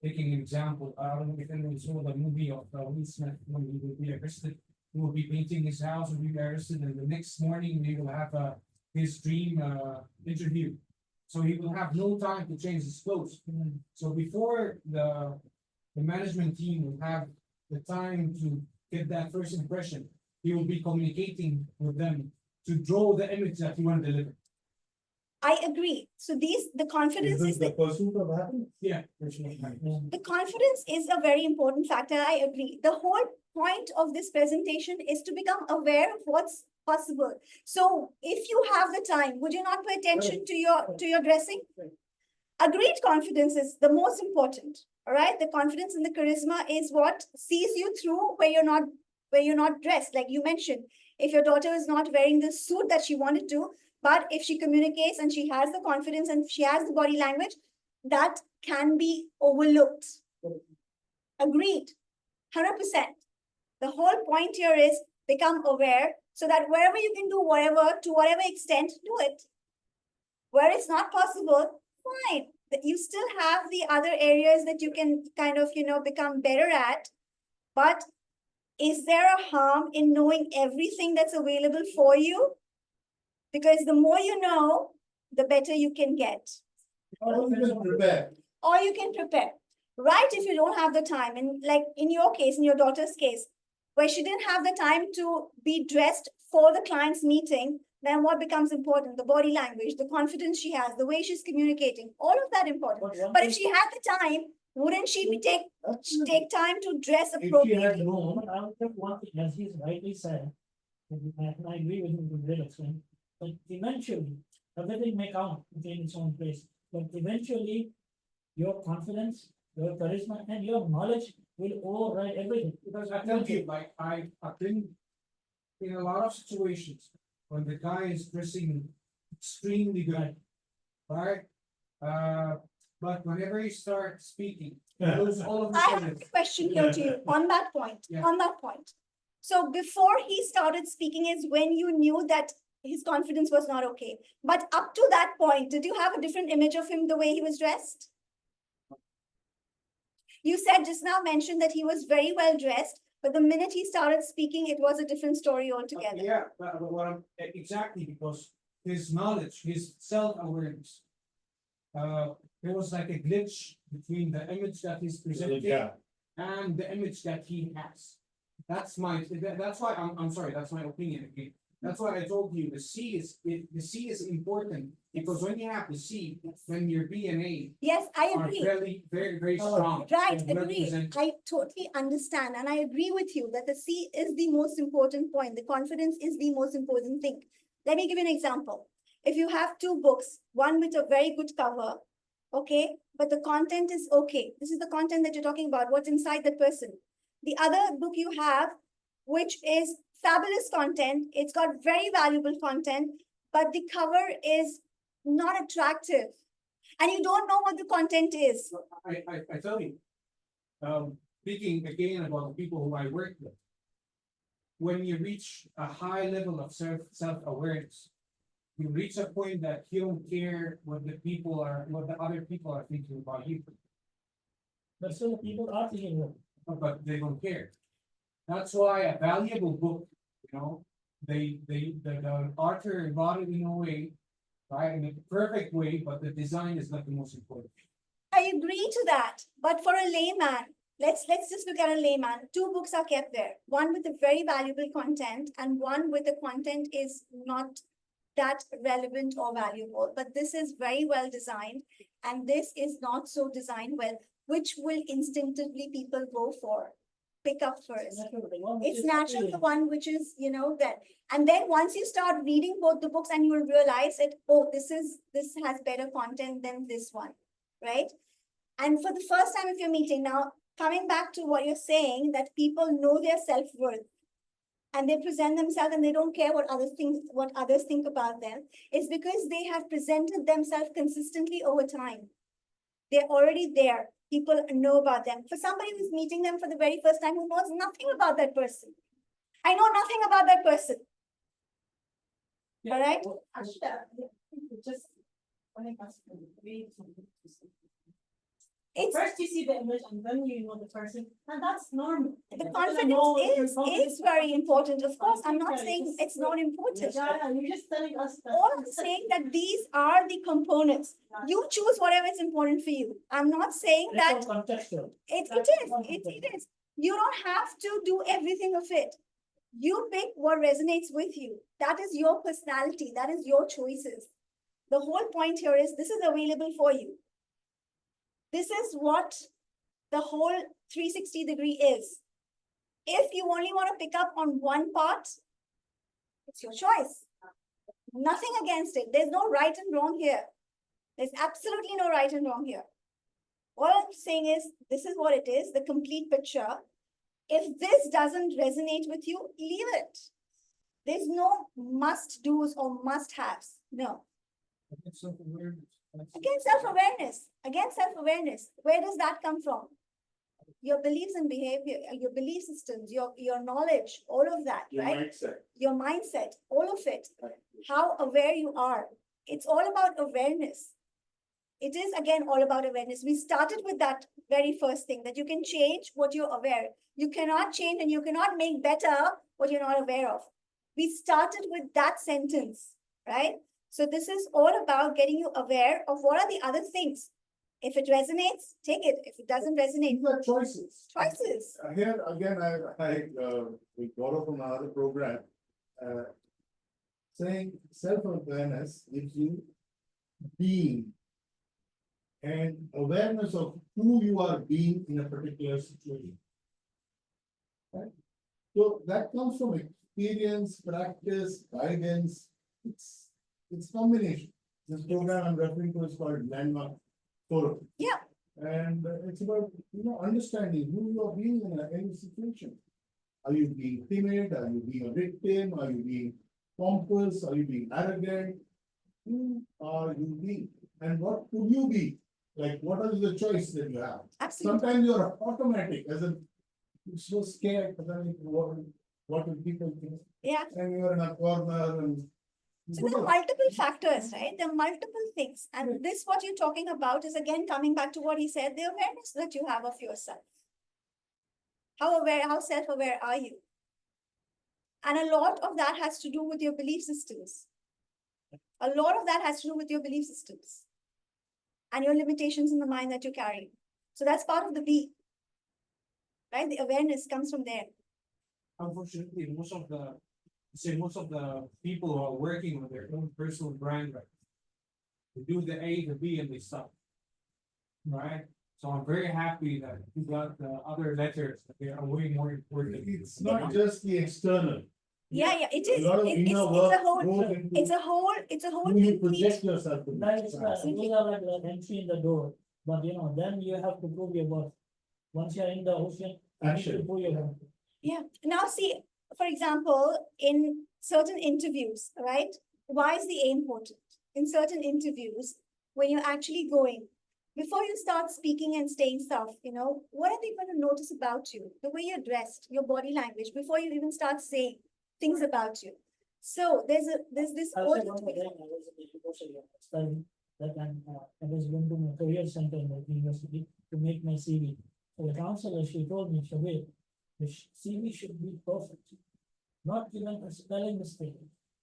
Taking an example, I don't know if anyone saw the movie of Will Smith when he will be arrested. He will be painting his house, will be arrested, and the next morning we will have his dream interview. So he will have no time to change his clothes. So before the management team will have the time to get that first impression, he will be communicating with them to draw the image that you want to deliver. I agree. So the confidence Is is this the pursuit of happiness? Yeah. the confidence is a very important factor. I agree. The whole point of this presentation is to become aware of what's possible. So if you have the time, would you not pay attention to your dressing? Agreed, confidence is the most important. All right. The confidence and the charisma is what sees you through where you're not dressed. Like you mentioned, if your daughter is not wearing the suit that she wanted to, but if she communicates and she has the confidence and she has the body language, that can be overlooked. Agreed. 100%. The whole point here is become aware so that wherever you can do whatever, to whatever extent, do it. Where it's not possible, fine. You still have the other areas that you can kind of, become better at. But is there a harm in knowing everything that's available for you? Because the more you know, the better you can get. Or you can prepare. Or you can prepare. Right, if you don't have the time, and like in your case, in your daughter's case, where she didn't have the time to be dressed for the client's meeting, then what becomes important? The body language, the confidence she has, the way she's communicating, all of that important. But if she had the time, wouldn't she take time to dress If she had appropriately? known, But I would just want to, as he's rightly said, and I agree with him to a great extent, but eventually, everything may count in its own place, but eventually, your confidence, your charisma, and your knowledge will override everything. Because I tell you, like I've been in a lot of situations when the guy is dressing extremely good, right? But whenever he starts speaking, he loses all of the I have confidence. a question here to you on that point. Yeah. On that point. So before he started speaking is when you knew that his confidence was not okay. But up to that point, did you have a different image of him the way he was dressed? You said just now mentioned that he was very well dressed, but the minute he started speaking, it was a different story altogether. Yeah, but what I'm exactly because his knowledge, his self-awareness. There was like a glitch between the image that he's presenting Yeah. and the image that he has. That's why I'm sorry, that's my opinion again. That's why I told you the C is important because when you have the C, then your DNA Yes, I are agree. very, very, very strong. Right, in agree. representing- I totally understand. And I agree with you that the C is the most important point. The confidence is the most important thing. Let me give you an example. If you have two books, one with a very good cover, okay, but the content is okay. This is the content that you're talking about, what's inside the person. The other book you have, which is fabulous content, it's got very valuable content, but the cover is not attractive. And you don't know what the content is. I tell you, speaking again about the people who I work with. When you reach a high level of self-awareness, you reach a point that you don't care what the other people are thinking about you, But still, the people are thinking, well, but they don't care. That's why a valuable book, the author wrote it in a way, right, in a perfect way, but the design is not the most important. I agree to that. But for a layman, let's just look at a layman. Two books are kept there. One with a very valuable content and one with the content is not that relevant or valuable. But this is very well designed and this is not so designed well, which will instinctively people go for. Pick up first. It's natural, the one which is, that. And then once you start reading both the books and you will realize that, oh, this has better content than this one, right? And for the first time, if you're meeting now, coming back to what you're saying, that people know their self-worth and they present themselves and they don't care what others think about them, is because they have presented themselves consistently over time. They're already there. People know about them. For somebody who's meeting them for the very first time who knows nothing about that person. I know nothing about that person. All right? Actually, just when it comes to the way It's, First you see the image and then you know the person, and that's normal. the You're gonna confidence know if you're is confident. very important, of course. I'm not Yeah, you saying just- it's not important. Yeah, you're just telling us that. All I'm saying that these are the components. You choose whatever is important for you. I'm not saying that It's all contextual. it is. You don't have to do everything of it. You pick what resonates with you. That is your personality. That is your choices. The whole point here is this is available for you. This is what the whole 360-degree is. If you only want to pick up on one part, it's your choice. Nothing against it. There's no right and wrong here. There's absolutely no right and wrong here. All I'm saying is this is what it is, the complete picture. If this doesn't resonate with you, leave it. There's no must do's or must haves. No. It's self-awareness. Again, self-awareness. Again, self-awareness. Where does that come from? Your beliefs and behavior, your belief systems, your knowledge, all of that, Your right? mindset. Your mindset, all of it. How aware you are. It's all about awareness. It is again all about awareness. We started with that very first thing that you can change what you're aware. You cannot change and you cannot make better what you're not aware of. We started with that sentence, right? So this is all about getting you aware of what are the other things. If it resonates, take it. If it doesn't resonate, These are choices. choices. Here again, we borrow from another program, saying self-awareness gives you being and awareness of who you are being in a particular situation. Right? So that comes from experience, practice, guidance. It's combination. This program I'm referring to is called Landmark Forum. Yeah. And it's about, understanding who you are being in any situation. Are you being timid? Are you being a victim? Are you being pompous? Are you being arrogant? Who are you being? And what could you be? Like, what is the choice that you have? Absolutely. Sometimes you're automatic, as in, you're so scared, but then what will people think? Yeah. And you're in a corner and. So there are multiple factors, right? There are multiple things. And this, what you're talking about is again coming back to what he said, the awareness that you have of yourself. How aware, how self-aware are you? And a lot of that has to do with your belief systems. A lot of that has to do with your belief systems and your limitations in the mind that you carry. So that's part of the B, right? The awareness comes from there. Unfortunately, most of the people who are working on their own personal brand, right, they do the A, the B, and they stop. Right? So I'm very happy that you got the other letters that they are way more important. It's not just the external. Yeah, it is. A lot of inner work It's a whole, goes into it's a whole who you complete. project yourself to be. That is, those are like the entry in the door, but then you have to prove your worth. Once you're in the ocean, you need to Action. prove your worth. Yeah. Now see, for example, in certain interviews, right? Why is the A important? In certain interviews, when you're actually going, before you start speaking and saying stuff, what are they going to notice about you? The way you're dressed, your body language, before you even start saying things about you. So there's this. I'll say one more thing, I was in the university, studying that I was going to my career center in the university to make my CV. So the counselor, she told me, Shabir, the CV should be perfect, not even a spelling mistake.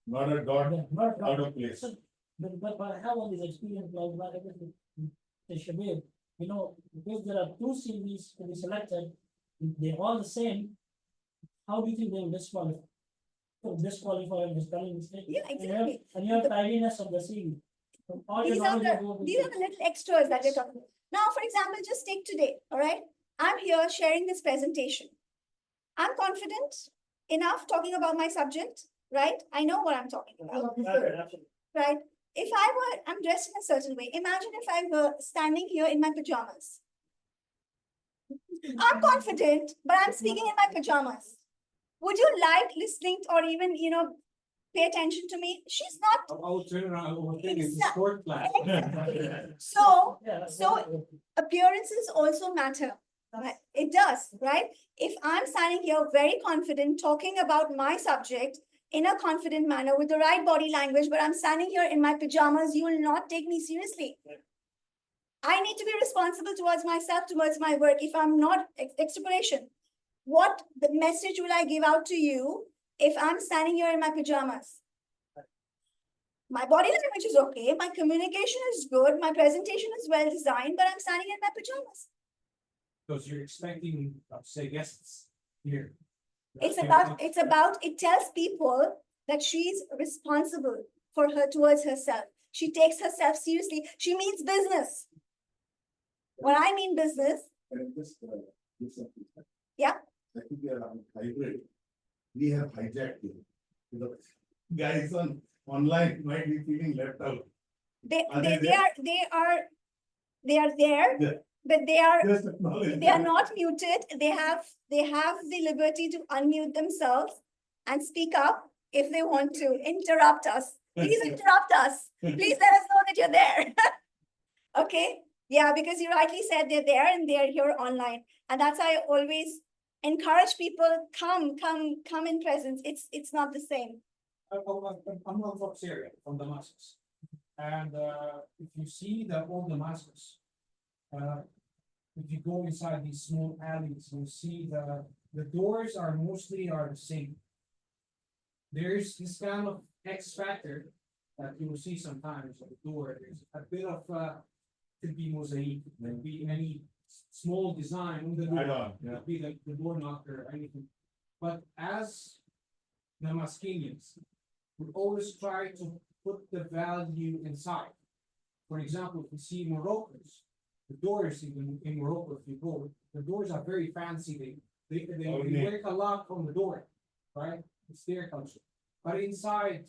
Not a dot Yeah, not out of place. So, but I have all these experience, like what everything. Say, Shabir, because there are two CVs to be selected, they're all the same. How do you think they will disqualify? Disqualify the spelling mistake. Yeah, exactly. And you have tidiness of the CV. So all your These are knowledge will go the little extras that we're talking about. Now, for example, just take today, all right? I'm here sharing this presentation. I'm confident enough talking about my subject, right? I know what I'm talking about, right? If I'm dressed in a certain way. Imagine if I were standing here in my pajamas. I'm confident, but I'm speaking in my pajamas. Would you like listening or even, pay attention to me? She's not. I will turn around, I will think it's a Exact- sport class. So Yeah, So- appearances also matter. Right? It does, right? If I'm standing here very confident, talking about my subject in a confident manner with the right body language, but I'm standing here in my pajamas, you will not take me seriously. I need to be responsible towards myself, towards my work. If I'm not extrapolation, what the message will I give out to you if I'm standing here in my pajamas? My body language is okay, my communication is good, my presentation is well designed, but I'm standing in my pajamas. Because you're expecting, say, guests here. It tells people that she's responsible for her towards herself. She takes herself seriously. She means business. When I mean business, Can I just, do something? Yeah. I think we are on hybrid. We have hijacked you. The guys online might be feeling left out. they Are they, they they are there, Yeah. but they are Just acknowledge. they are not muted. They have the liberty to unmute themselves and speak up if they want to interrupt us. Please interrupt us. Please let us know that you're there. Okay. Yeah, because you rightly said they're there and they're here online. And that's why I always encourage people, come in presence. It's not the same. I'm not from Syria, from Damascus. And if you see the old Damascus, if you go inside these small alleys, you'll see the doors are mostly the same. There's this kind of X factor that you will see sometimes at the door. There's a bit of could be mosaic, could be any small design on the door. I know, yeah. Could be the door knocker or anything. But as Damascenians, we always try to put the value inside. For example, if you see Moroccans, the doors even in Morocco, if you go, the doors are very fancy. They work a lot on the door, right? It's their culture. But inside,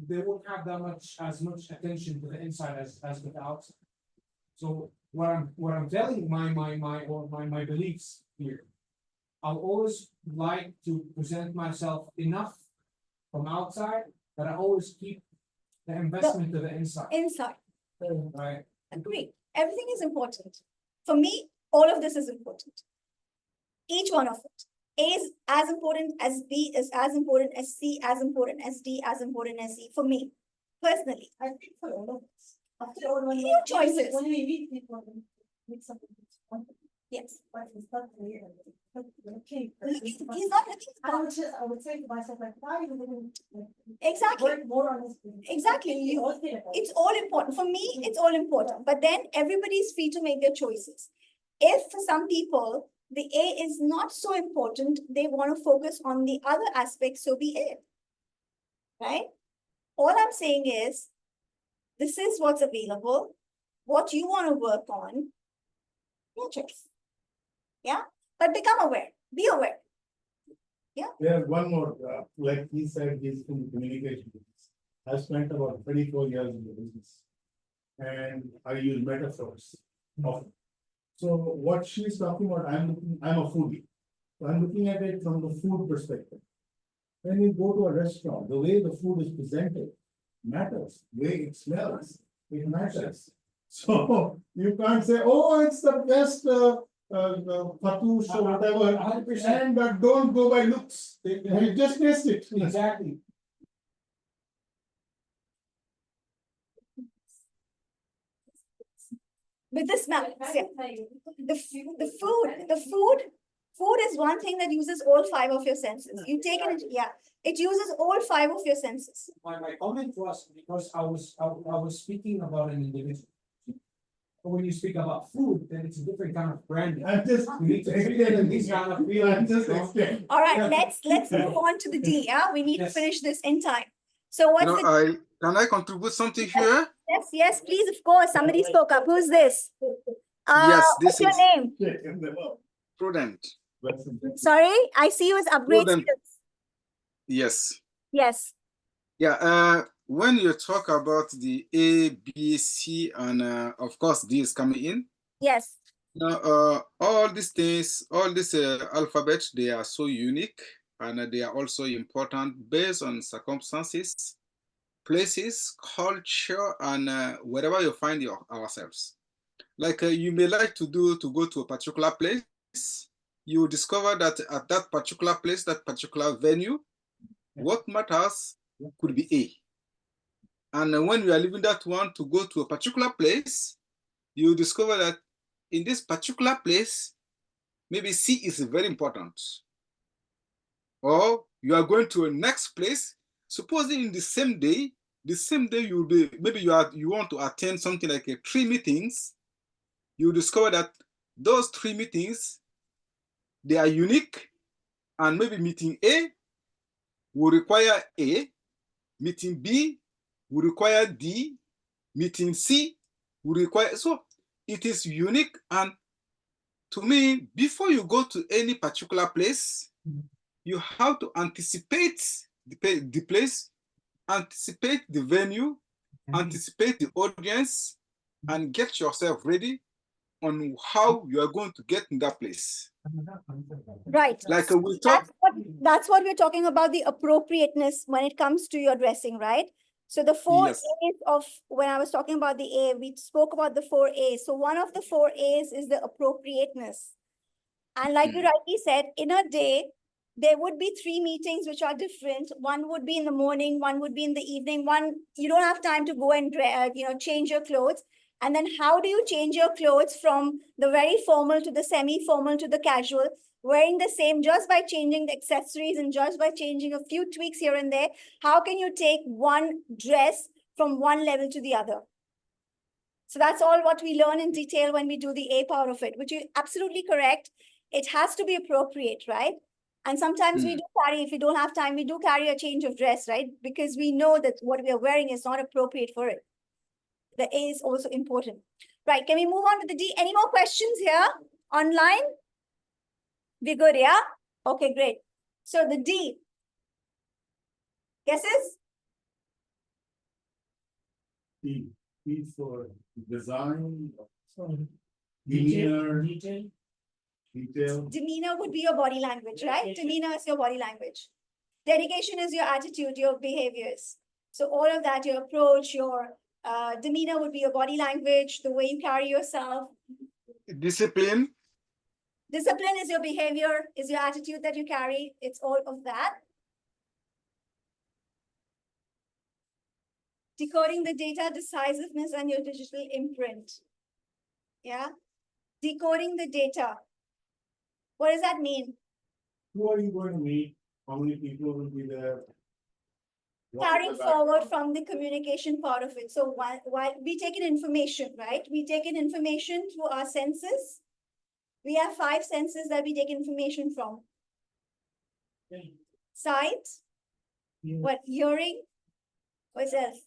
they won't have as much attention to the inside as with the outside. So what I'm telling my beliefs here, I'll always like to present myself enough from outside, but I always keep the investment to the inside. Inside. Right. Agree. Everything is important. For me, all of this is important. Each one of it. A is as important as B, is as important as C, as important as D, as important as E. For me, personally. I think for all of us. After all, when Your choices. When we meet people, meet something that's wonderful, Yes. but it's not clear. Okay. He's not looking for I would say to myself, like, why you didn't exactly. work more on this? Exactly. You all did it. It's all important. For me, it's all important. But then everybody's free to make their choices. If for some people, the A is not so important, they want to focus on the other aspects, so be it. Right? All I'm saying is, this is what's available, what you want to work on, your choice. Yeah? But become aware, be aware. There's one more, like he said, he's in communication business. I've spent about 24 years in the business. And I use metaphors often. So what she's talking about, I'm a foodie. So I'm looking at it from the food perspective. When you go to a restaurant, the way the food is presented matters, the way it smells, it matters. So you can't say, oh, it's the best fatouche or whatever, 100%. and don't go by looks. You just taste it. Exactly. With this map, food is one thing that uses all 5 of your senses. You take it, it uses all 5 of your senses. My comment was because I was speaking about an individual. But when you speak about food, then it's a different kind of branding. I'm just You need to treat it in these kind of I'm just feelings. explaining. All right, Yeah. let's move on to the D. Yeah, we need to Yes. finish this in time. So what's No, the can I contribute something here? yes, please, of course. Somebody spoke up. Who's this? Yes, What's this your is name? Prudent. Sorry, I see you as upgrade Prudent. skills. Yes. Yes. Yeah. When you talk about the A, B, C, and of course D is coming in. Yes. Now, all these things, all these alphabets, they are so unique, and they are also important based on circumstances, places, culture, and wherever you find ourselves. Like you may like to go to a particular place, you discover that at that particular place, that particular venue, what matters could be A. And when you are leaving that one to go to a particular place, you discover that in this particular place, maybe C is very important. Or you are going to a next place, supposing in the same day you'll be, maybe you want to attend something like 3 meetings, you discover that those 3 meetings, they are unique, and maybe meeting A will require A, meeting B will require D, meeting C will require, so it is unique. And to me, before you go to any particular place, you have to anticipate the place, anticipate the venue, anticipate the audience, and get yourself ready on how you are going to get in that place. Right. Like we talk, That's what we're talking about, the appropriateness when it comes to your dressing, right? So the 4 yes, A's of, when I was talking about the A, we spoke about the 4 A's. So one of the 4 A's is the appropriateness. And like you rightly said, in a day, there would be 3 meetings which are different. One would be in the morning, one would be in the evening, one, you don't have time to go and change your clothes. And then how do you change your clothes from the very formal to the semi-formal to the casual, wearing the same just by changing the accessories and just by changing a few tweaks here and there? How can you take one dress from one level to the other? So that's all what we learn in detail when we do the A part of it, which is absolutely correct. It has to be appropriate, right? And sometimes we do carry, if we don't have time, we do carry a change of dress, right? Because we know that what we are wearing is not appropriate for it. The A is also important. Right, can we move on to the D? Any more questions here online? We're good, yeah? Okay, great. So the D. Guesses? P for design, So demeanor, detail. detail. Demeanor would be your body language, right? Demeanor is your body language. Dedication is your attitude, your behaviors. So all of that, your approach, your demeanor would be your body language, the way you carry yourself. discipline. Discipline is your behavior, is your attitude that you carry. It's all of that. Decoding the data, decisiveness, and your digital imprint. Yeah. Decoding the data. What does that mean? Who are you going to meet? How many people will be there? What is Carrying the forward background? from the communication part of it. So while we take in information, right? We take in information through our senses. We have 5 senses that we take information from. Sight, what, hearing, what else?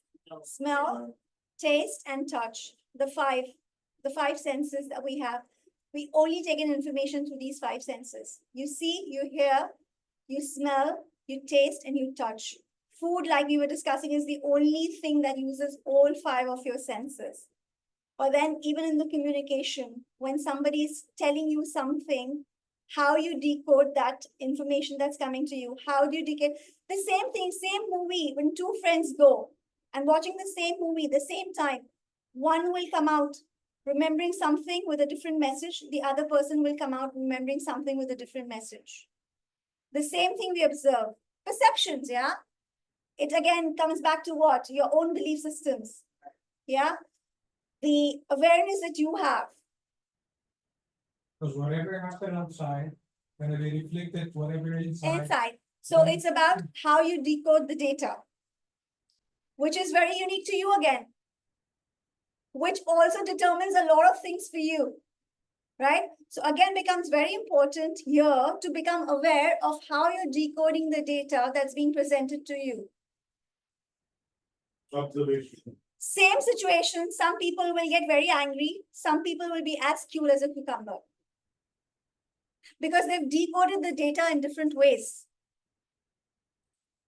Smell, taste, and touch. The five senses that we have. We only take in information through these 5 senses. You see, you hear, you smell, you taste, and you touch. Food, like we were discussing, is the only thing that uses all 5 of your senses. Or then even in the communication, when somebody is telling you something, how you decode that information that's coming to you, how do you decode? The same thing, same movie, when 2 friends go and watching the same movie, the same time, one will come out remembering something with a different message, the other person will come out remembering something with a different message. The same thing we observe. Perceptions, yeah? It again comes back to what? Your own belief systems, yeah? The awareness that you have. Because whatever happened outside, gonna be reflected whatever inside. Inside. So it's about how you decode the data, which is very unique to you again, which also determines a lot of things for you, right? So again, becomes very important here to become aware of how you're decoding the data that's being presented to you. Observation. Same situation, some people will get very angry, some people will be as cool as a cucumber. Because they've decoded the data in different ways.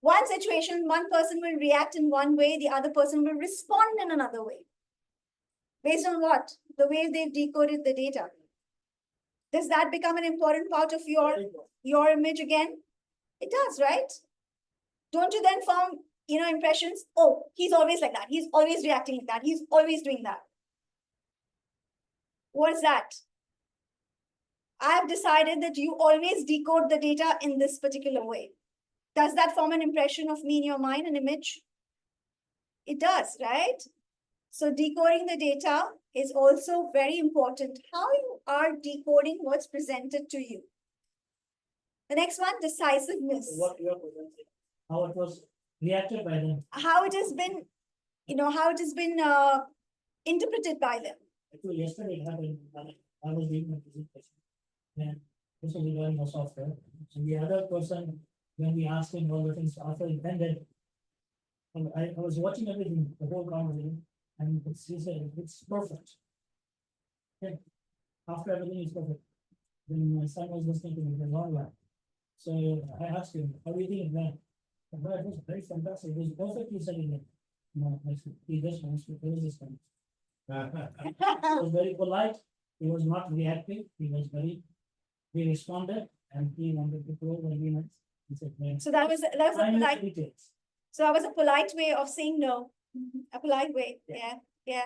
One situation, one person will react in one way, the other person will respond in another way. Based on what? The way they've decoded the data. Does that become an important part of your image again? It does, right? Don't you then form, impressions? Oh, he's always like that. He's always reacting like that. He's always doing that. What is that? I've decided that you always decode the data in this particular way. Does that form an impression of me in your mind, an image? It does, right? So decoding the data is also very important. How you are decoding what's presented to you. The next one, decisiveness. What you are presenting, how it was reacted by them. How it has been, how it has been interpreted by them. Actually, yesterday it happened, I was doing my presentation. And this was regarding the software. And the other person, when we asked him all the things after it ended, and I was watching everything, the whole conversation, and he said, it's perfect. Okay. After everything is perfect. Then my son was listening to me for a long while. So I asked him, how do you think it went? It was very fantastic. It was perfectly said it. No, he just wants to close this one. He was very polite. He was not reactive. He responded and he wanted to close the minutes. He said, "Man, So that was a polite. details." So that was a polite way of saying no. A polite way. Yeah.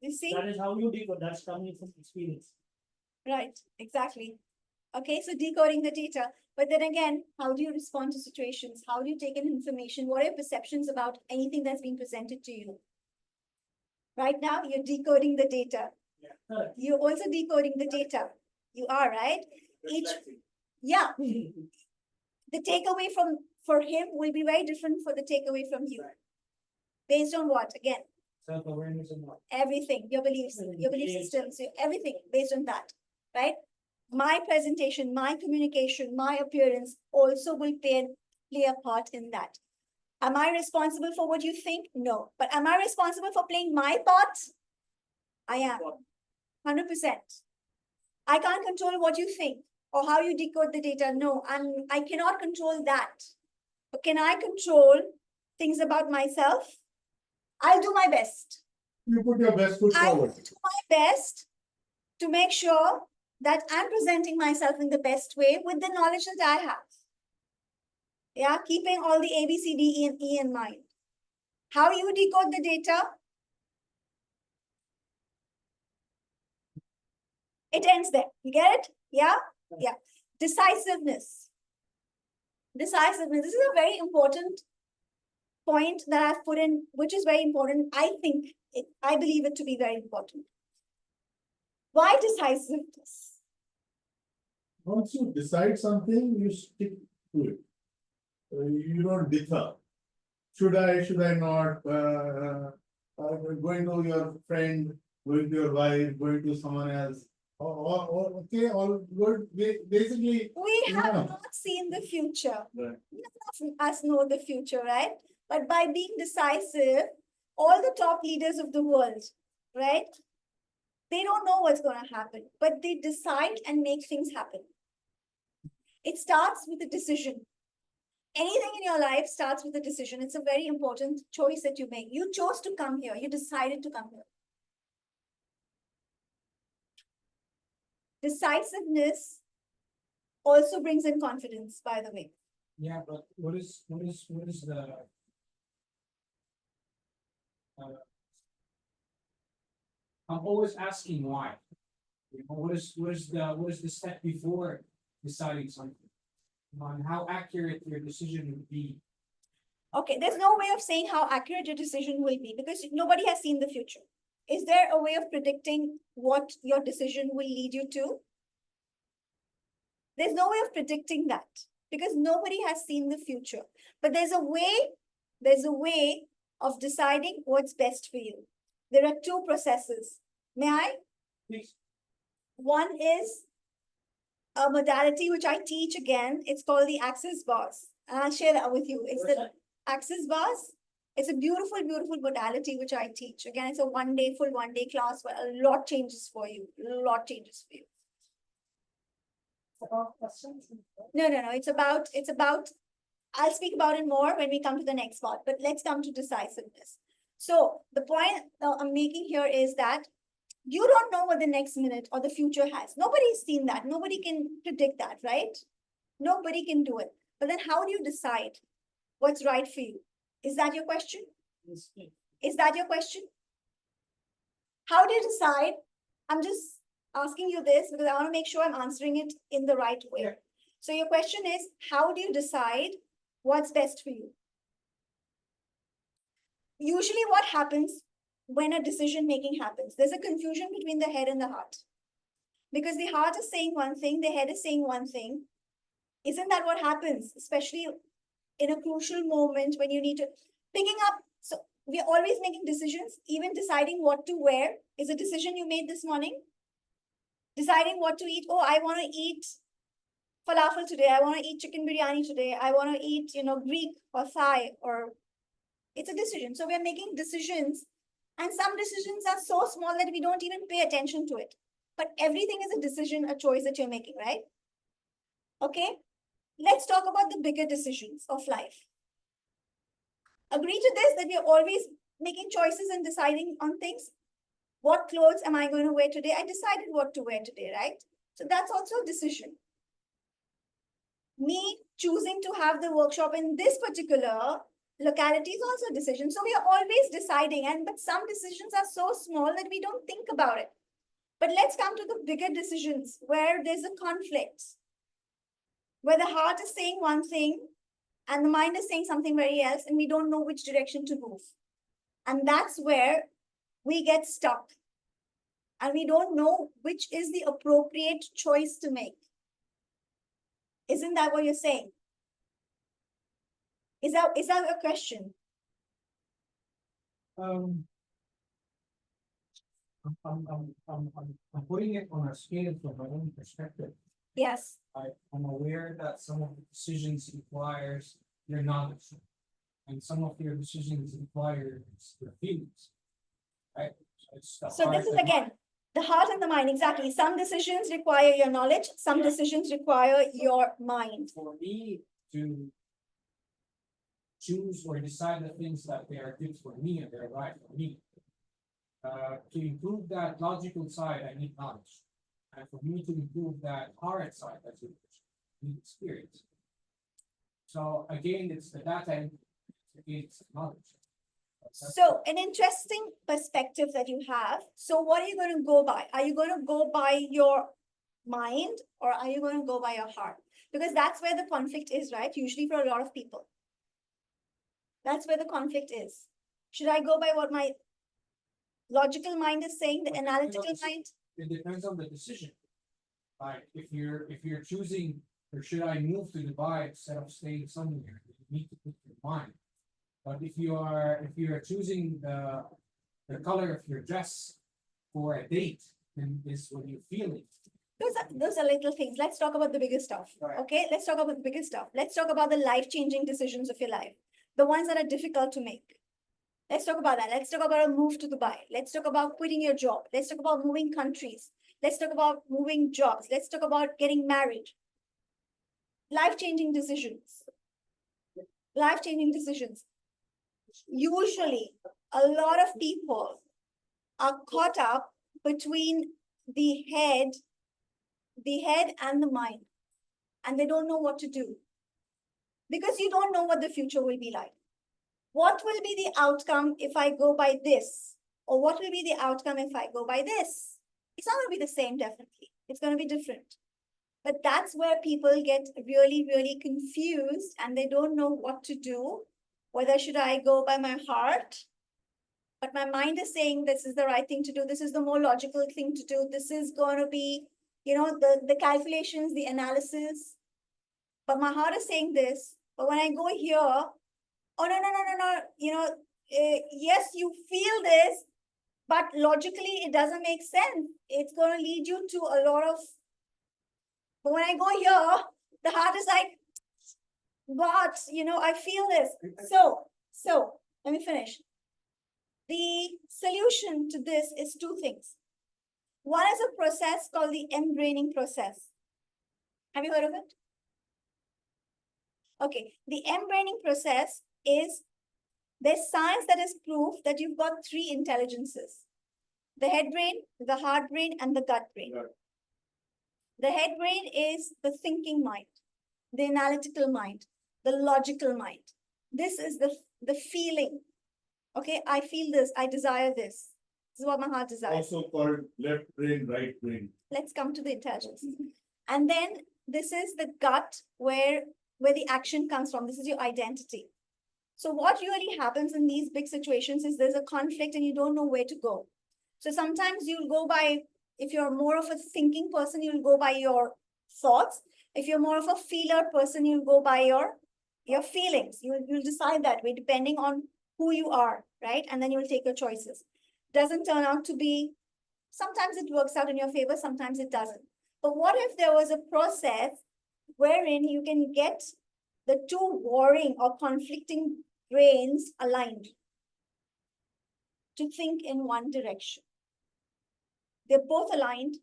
You see? That is how you decode. That's coming from experience. Right, exactly. Okay, so decoding the data. But then again, how do you respond to situations? How do you take in information? What are your perceptions about anything that's being presented to you? Right now, you're decoding the data. Correct. You're also decoding the data. You are, right? Yeah. The takeaway for him will be very different for the takeaway from you. Based on what? Again, Self-awareness and what? everything, your beliefs, your belief systems, everything based on that, right? My presentation, my communication, my appearance also will play a part in that. Am I responsible for what you think? No. But am I responsible for playing my part? I am. 100%. I can't control what you think or how you decode the data. No, I cannot control that. But can I control things about myself? I'll do my best. You put your best foot I will forward. do my best to make sure that I'm presenting myself in the best way with the knowledge that I have. Yeah, keeping all the A, B, C, D, E, and E in mind. How you decode the data? It ends there. You get it? Yeah? Yeah. Decisiveness. Decisiveness. This is a very important point that I've put in, which is very important. I believe it to be very important. Why decisiveness? Once you decide something, you stick to it. You don't differ. Should I not? Going to your friend, going to your wife, going to someone else. Okay, all good. Basically, We have yeah. not seen the future. Right. None of us know the future, right? But by being decisive, all the top leaders of the world, right? They don't know what's going to happen, but they decide and make things happen. It starts with a decision. Anything in your life starts with a decision. It's a very important choice that you make. You chose to come here. You decided to come here. Decisiveness also brings in confidence, by the way. Yeah, but what is the I'm always asking why. What is the step before deciding something? On how accurate your decision would be. Okay, there's no way of saying how accurate your decision will be because nobody has seen the future. Is there a way of predicting what your decision will lead you to? There's no way of predicting that because nobody has seen the future. But there's a way of deciding what's best for you. There are two processes. May I? Please. One is a modality which I teach again. It's called the access bars. And I'll share that with you. It's the access bars. It's a beautiful, beautiful modality which I teach. Again, it's a full one day class where a lot changes for you. A lot changes for you. No. It's about, I'll speak about it more when we come to the next part, but let's come to decisiveness. So the point I'm making here is that you don't know what the next minute or the future has. Nobody's seen that. Nobody can predict that, right? Nobody can do it. But then how do you decide what's right for you? Is that your question? Is that your question? How do you decide? I'm just asking you this because I want to make sure I'm answering it in the right way. Yeah. So your question is, how do you decide what's best for you? usually what happens when a decision making happens, there's a confusion between the head and the heart. Because the heart is saying one thing, the head is saying one thing. Isn't that what happens? Especially in a crucial moment when you need to picking up. So we're always making decisions. Even deciding what to wear is a decision you made this morning. Deciding what to eat. Oh, I want to eat falafel today. I want to eat chicken biryani today. I want to eat, Greek or Thai, or it's a decision. So we're making decisions, and some decisions are so small that we don't even pay attention to it. But everything is a decision, a choice that you're making, right? Okay. Let's talk about the bigger decisions of life. Agree to this, that we are always making choices and deciding on things. What clothes am I going to wear today? I decided what to wear today, right? So that's also a decision. Me choosing to have the workshop in this particular locality is also a decision. So we are always deciding, but some decisions are so small that we don't think about it. But let's come to the bigger decisions where there's a conflict, where the heart is saying one thing and the mind is saying something very else, and we don't know which direction to move. And that's where we get stuck. And we don't know which is the appropriate choice to make. Isn't that what you're saying? Is that a question? I'm putting it on a scale from my own perspective. Yes. I'm aware that some of the decisions requires your knowledge, and some of your decisions require your feelings, right? So this is again, the heart and the mind, exactly. Some decisions require your knowledge, some decisions require your mind. For me to choose or decide the things that they are good for me and they're right for me. To improve that logical side, I need knowledge. And for me to improve that heart side, that's what I need experience. So again, it's the data, it's knowledge. So an interesting perspective that you have. So what are you going to go by? Are you going to go by your mind, or are you going to go by your heart? Because that's where the conflict is, right? Usually for a lot of people. That's where the conflict is. Should I go by what my logical mind is saying, the analytical mind? It depends on the decision. Like if you're choosing, or should I move to Dubai instead of staying somewhere, you need to put your mind. But if you are choosing the color of your dress for a date, then is what you're feeling. Those are little things. Let's talk about the bigger stuff. Right. Okay, let's talk about the bigger stuff. Let's talk about the life-changing decisions of your life, the ones that are difficult to make. Let's talk about that. Let's talk about a move to Dubai. Let's talk about quitting your job. Let's talk about moving countries. Let's talk about moving jobs. Let's talk about getting married. Life-changing decisions. Life-changing decisions. Usually, a lot of people are caught up between the head and the mind, and they don't know what to do, because you don't know what the future will be like. What will be the outcome if I go by this? Or what will be the outcome if I go by this? It's not going to be the same, definitely. It's going to be different. But that's where people get really, really confused, and they don't know what to do. Whether should I go by my heart? But my mind is saying this is the right thing to do. This is the more logical thing to do. This is going to be, the calculations, the analysis. But my heart is saying this. But when I go here, oh, no. Yes, you feel this, but logically it doesn't make sense. It's going to lead you to a lot of, but when I go here, the heart is like, but, I feel this. So let me finish. The solution to this is two things. One is a process called the embraining process. Have you heard of it? Okay, the embraining process is, there's science that is proof that you've got three intelligences: the head brain, the heart brain, and the gut brain. Right. The head brain is the thinking mind, the analytical mind, the logical mind. This is the feeling. Okay, I feel this, I desire this. This is what my heart desires. Also called left brain, right brain. Let's come to the intelligence. And then this is the gut, where the action comes from. This is your identity. So what really happens in these big situations is there's a conflict and you don't know where to go. So sometimes you'll go by, if you're more of a thinking person, you'll go by your thoughts. If you're more of a feeler person, you'll go by your feelings. You'll decide that way depending on who you are, right? And then you'll take your choices. Doesn't turn out to be, sometimes it works out in your favor, sometimes it doesn't. But what if there was a process wherein you can get the two warring or conflicting brains aligned to think in one direction? They're both aligned,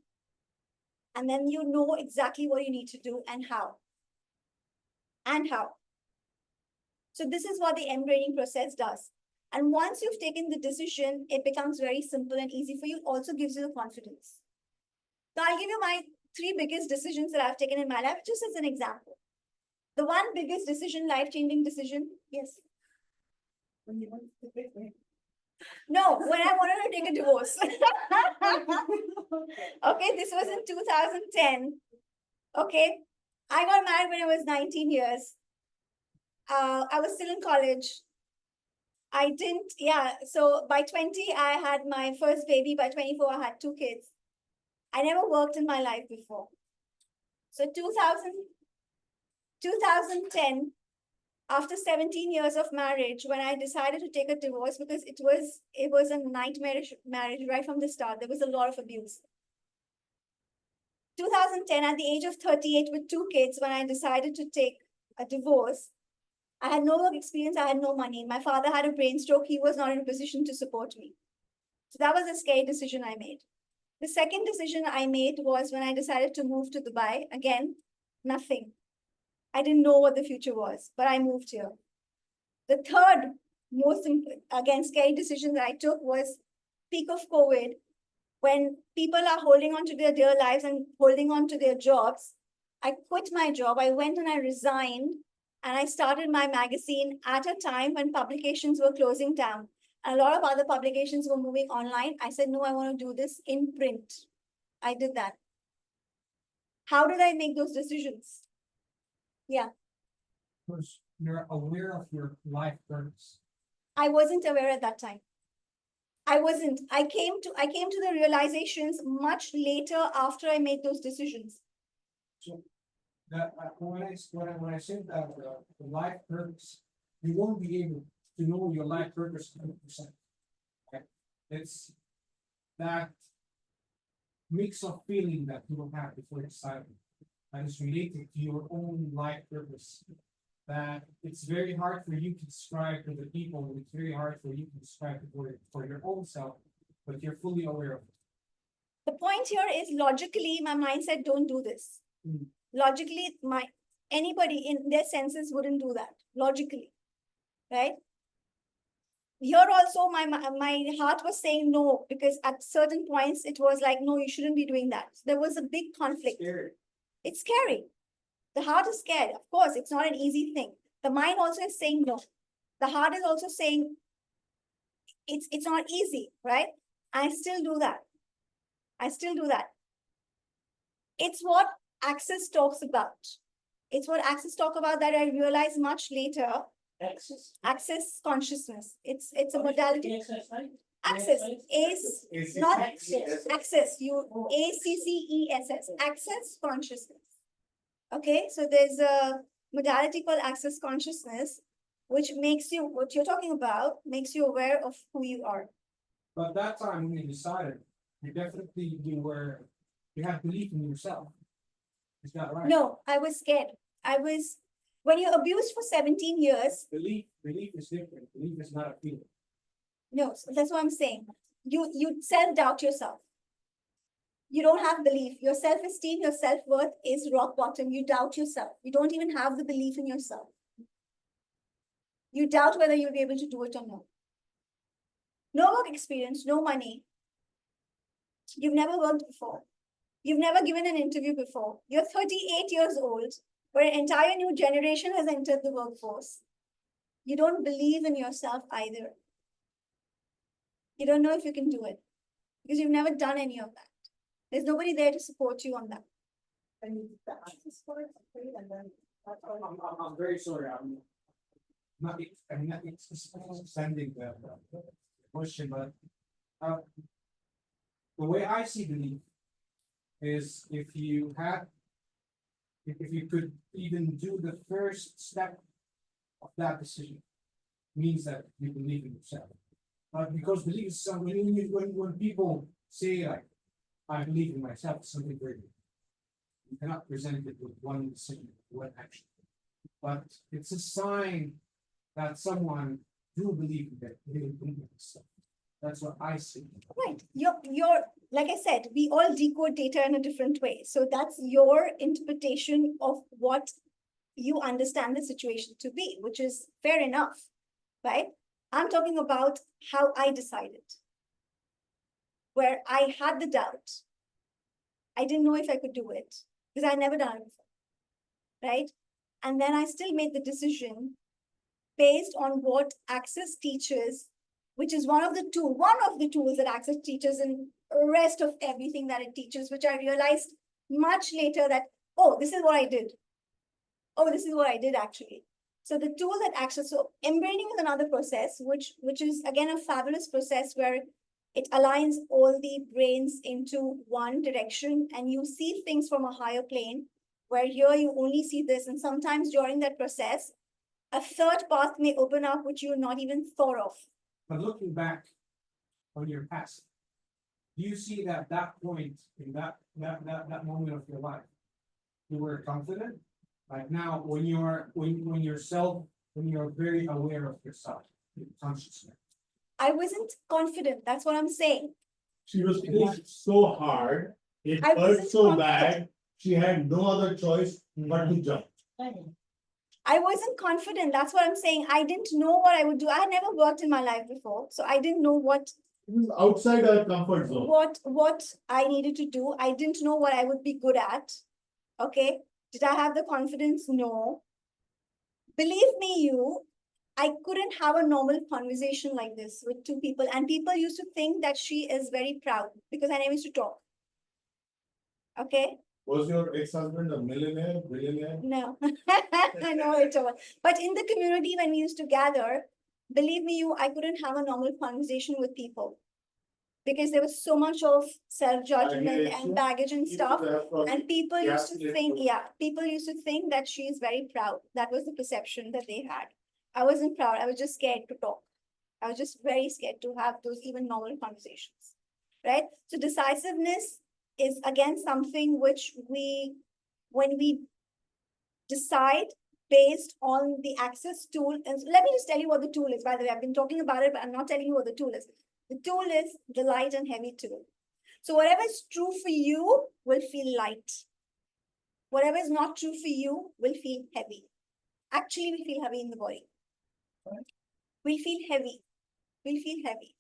and then you know exactly what you need to do and how. And how. So this is what the embraining process does. And once you've taken the decision, it becomes very simple and easy for you. It also gives you the confidence. So I'll give you my 3 biggest decisions that I've taken in my life, just as an example. The one biggest decision, life-changing decision, yes. No, when I wanted to take a divorce. Okay, this was in 2010. Okay, I got married when I was 19 years. I was still in college. I didn't, yeah. So by 20, I had my first baby. By 24, I had 2 kids. I never worked in my life before. So 2010, after 17 years of marriage, when I decided to take a divorce, because it was a nightmarish marriage right from the start. There was a lot of abuse. 2010, at the age of 38 with 2 kids, when I decided to take a divorce, I had no work experience, I had no money. My father had a brain stroke, he was not in a position to support me. So that was a scary decision I made. The second decision I made was when I decided to move to Dubai. Again, nothing. I didn't know what the future was, but I moved here. The third most, again, scary decision that I took was peak of COVID, when people are holding on to their dear lives and holding on to their jobs. I quit my job, I went and I resigned, and I started my magazine at a time when publications were closing down. A lot of other publications were moving online. I said, no, I want to do this in print. I did that. How did I make those decisions? Yeah. Because you're aware of your life purpose. I wasn't aware at that time. I wasn't. I came to the realizations much later after I made those decisions. So that when I said that the life purpose, you won't be able to know your life purpose 100%. Okay? It's that mix of feeling that you will have before you decide, and it's related to your own life purpose. That it's very hard for you to describe to the people. It's very hard for you to describe for your own self, but you're fully aware of it. The point here is, logically, my mind said, don't do this. Logically, anybody in their senses wouldn't do that. Logically, right? Here also, my heart was saying no, because at certain points it was like, no, you shouldn't be doing that. So there was a big conflict. Scary. It's scary. The heart is scared. Of course, it's not an easy thing. The mind also is saying no. The heart is also saying it's not easy, right? I still do that. I still do that. It's what Access talks about. It's what Access talk about that I realized much later. Access consciousness. It's a modality. Access is not access. You ACCESS. Access consciousness. Okay, so there's a modality called access consciousness, which makes you, what you're talking about, makes you aware of who you are. But that time when you decided, you had belief in yourself. Is that right? No, I was scared. When you're abused for 17 years. Belief is different. Belief is not a feeling. No, so that's what I'm saying. You self-doubt yourself. You don't have belief. Your self-esteem, your self-worth is rock bottom. You doubt yourself. You don't even have the belief in yourself. You doubt whether you'll be able to do it or not. No work experience, no money. You've never worked before. You've never given an interview before. You're 38 years old, where an entire new generation has entered the workforce. You don't believe in yourself either. You don't know if you can do it because you've never done any of that. There's nobody there to support you on that. I'm very sorry. not, I mean, it's extending the question, but the way I see belief is if you had, if you could even do the first step of that decision, means that you believe in yourself. Because belief is something, when people say like, I believe in myself, it's something very good. You cannot present it with one decision, one action. But it's a sign that someone do believe in that, they believe in themselves. That's what I see. Right, you're, like I said, we all decode data in a different way. So that's your interpretation of what you understand the situation to be, which is fair enough, right? I'm talking about how I decided, where I had the doubt. I didn't know if I could do it because I never done it before, right? And then I still made the decision based on what Access teaches, which is one of the tools that Access teaches and rest of everything that it teaches, which I realized much later that, oh, this is what I did. Oh, this is what I did actually. So the tool that Access, so embraining is another process, which is again a fabulous process where it aligns all the brains into one direction and you see things from a higher plane, where here you only see this. And sometimes during that process, a third path may open up which you not even thought of. But looking back on your past, do you see that point in that moment of your life, you were confident? Like now, when you're very aware of yourself, your consciousness. I wasn't confident. That's what I'm saying. She was pushed so hard, it I hurt wasn't so confident. bad, she had no other choice but to jump. I wasn't confident. That's what I'm saying. I didn't know what I would do. I had never worked in my life before. So I didn't know what It was outside her comfort zone. what I needed to do. I didn't know what I would be good at. Okay. Did I have the confidence? No. Believe me, I couldn't have a normal conversation like this with two people. And people used to think that she is very proud because I never used to talk. Okay. Was your ex-husband a millionaire, billionaire? No, no, at all. But in the community, when we used to gather, believe me, I couldn't have a normal conversation with people because there was so much of self-judgment and baggage and stuff. And people used to think, people used to think that she is very proud. That was the perception that they had. I wasn't proud. I was just scared to talk. I was just very scared to have those even normal conversations, right? So decisiveness is again something which when we decide based on the Access tool, and let me just tell you what the tool is. By the way, I've been talking about it, but I'm not telling you what the tool is. The tool is the light and heavy tool. So whatever is true for you will feel light. Whatever is not true for you will feel heavy. Actually, we feel heavy in the body. We feel heavy. We feel heavy.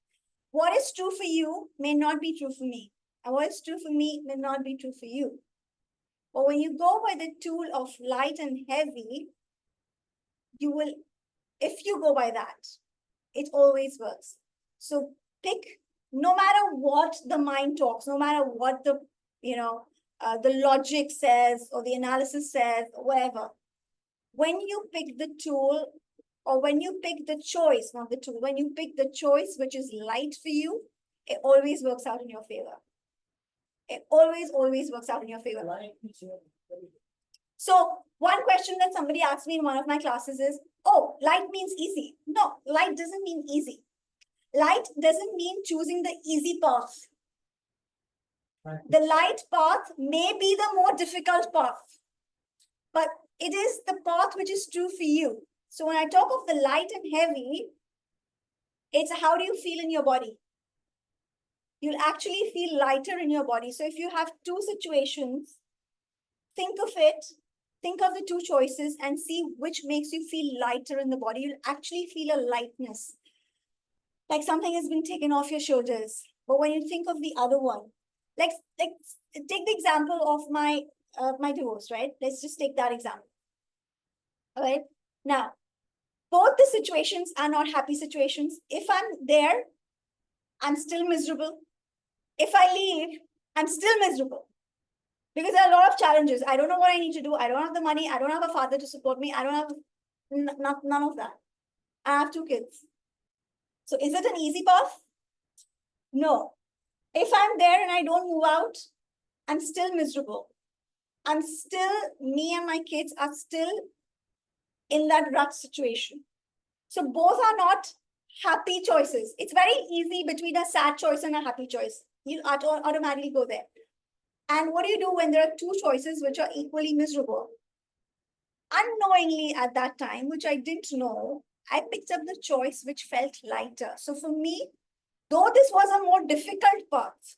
What is true for you may not be true for me. And what is true for me may not be true for you. But when you go by the tool of light and heavy, you will, if you go by that, it always works. So pick, no matter what the mind talks, no matter what the logic says or the analysis says, or whatever, when you pick the tool or when you pick the choice, not the tool, when you pick the choice which is light for you, it always works out in your favor. It always works out in your favor. So one question that somebody asked me in one of my classes is, oh, light means easy. No, light doesn't mean easy. Light doesn't mean choosing the easy path. The light path may be the more difficult path, but it is the path which is true for you. So when I talk of the light and heavy, it's how do you feel in your body? You'll actually feel lighter in your body. So if you have two situations, think of it, think of the two choices and see which makes you feel lighter in the body. You'll actually feel a lightness, like something has been taken off your shoulders. But when you think of the other one, like take the example of my divorce, right? Let's just take that example. All right. Now, both the situations are not happy situations. If I'm there, I'm still miserable. If I leave, I'm still miserable. Because there are a lot of challenges. I don't know what I need to do. I don't have the money. I don't have a father to support me. I don't have none of that. I have 2 kids. So is it an easy path? No. If I'm there and I don't move out, I'm still miserable. I'm still, me and my kids are still in that rut situation. So both are not happy choices. It's very easy between a sad choice and a happy choice. You automatically go there. And what do you do when there are 2 choices which are equally miserable? Unknowingly at that time, which I didn't know, I picked up the choice which felt lighter. So for me, though this was a more difficult path,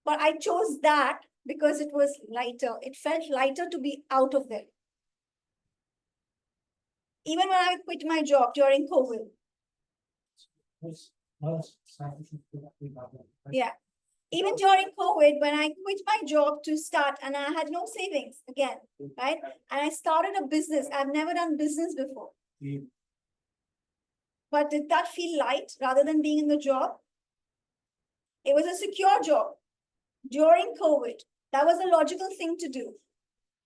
but I chose that because it was lighter. It felt lighter to be out of there. Even when I quit my job during COVID. Yeah. Even during COVID, when I quit my job to start, and I had no savings again, right? And I started a business. I've never done business before. But did that feel light rather than being in the job? It was a secure job during COVID. That was a logical thing to do.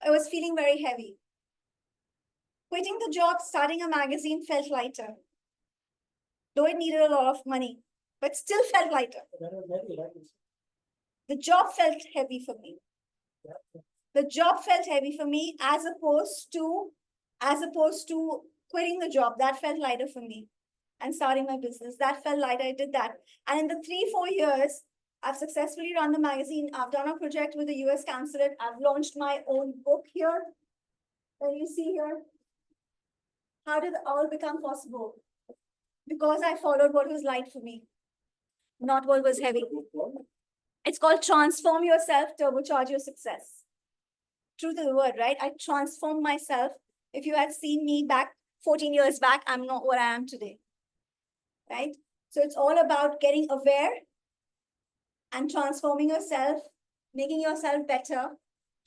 I was feeling very heavy. Quitting the job, starting a magazine felt lighter. Though it needed a lot of money, but still felt lighter. The job felt heavy for me. The job felt heavy for me as opposed to quitting the job. That felt lighter for me. And starting my business. That felt lighter. I did that. And in the 3-4 years, I've successfully run the magazine. I've done a project with the US consulate. I've launched my own book here. That you see here. How did it all become possible? Because I followed what was light for me, not what was heavy. It's called transform yourself, turbocharge your success. Truth of the word, right? I transformed myself. If you had seen me back 14 years back, I'm not what I am today, right? So it's all about getting aware and transforming yourself, making yourself better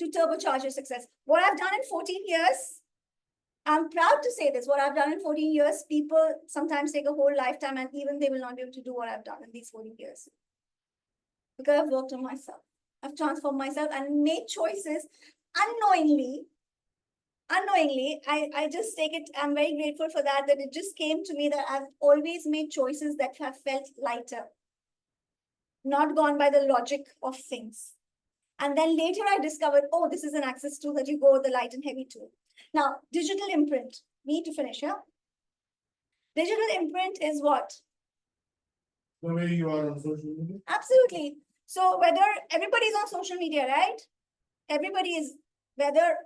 to turbocharge your success. What I've done in 14 years, I'm proud to say this, what I've done in 14 years, people sometimes take a whole lifetime and even they will not be able to do what I've done in these 14 years. Because I've worked on myself. I've transformed myself and made choices unknowingly. I just take it, I'm very grateful for that it just came to me that I've always made choices that have felt lighter. Not gone by the logic of things. And then later I discovered, oh, this is an access tool that you go with the light and heavy tool. Now, digital imprint, need to finish, yeah? Digital imprint is what? The way you are on social media? Absolutely. So whether everybody's on social media, right? Everybody is, whether,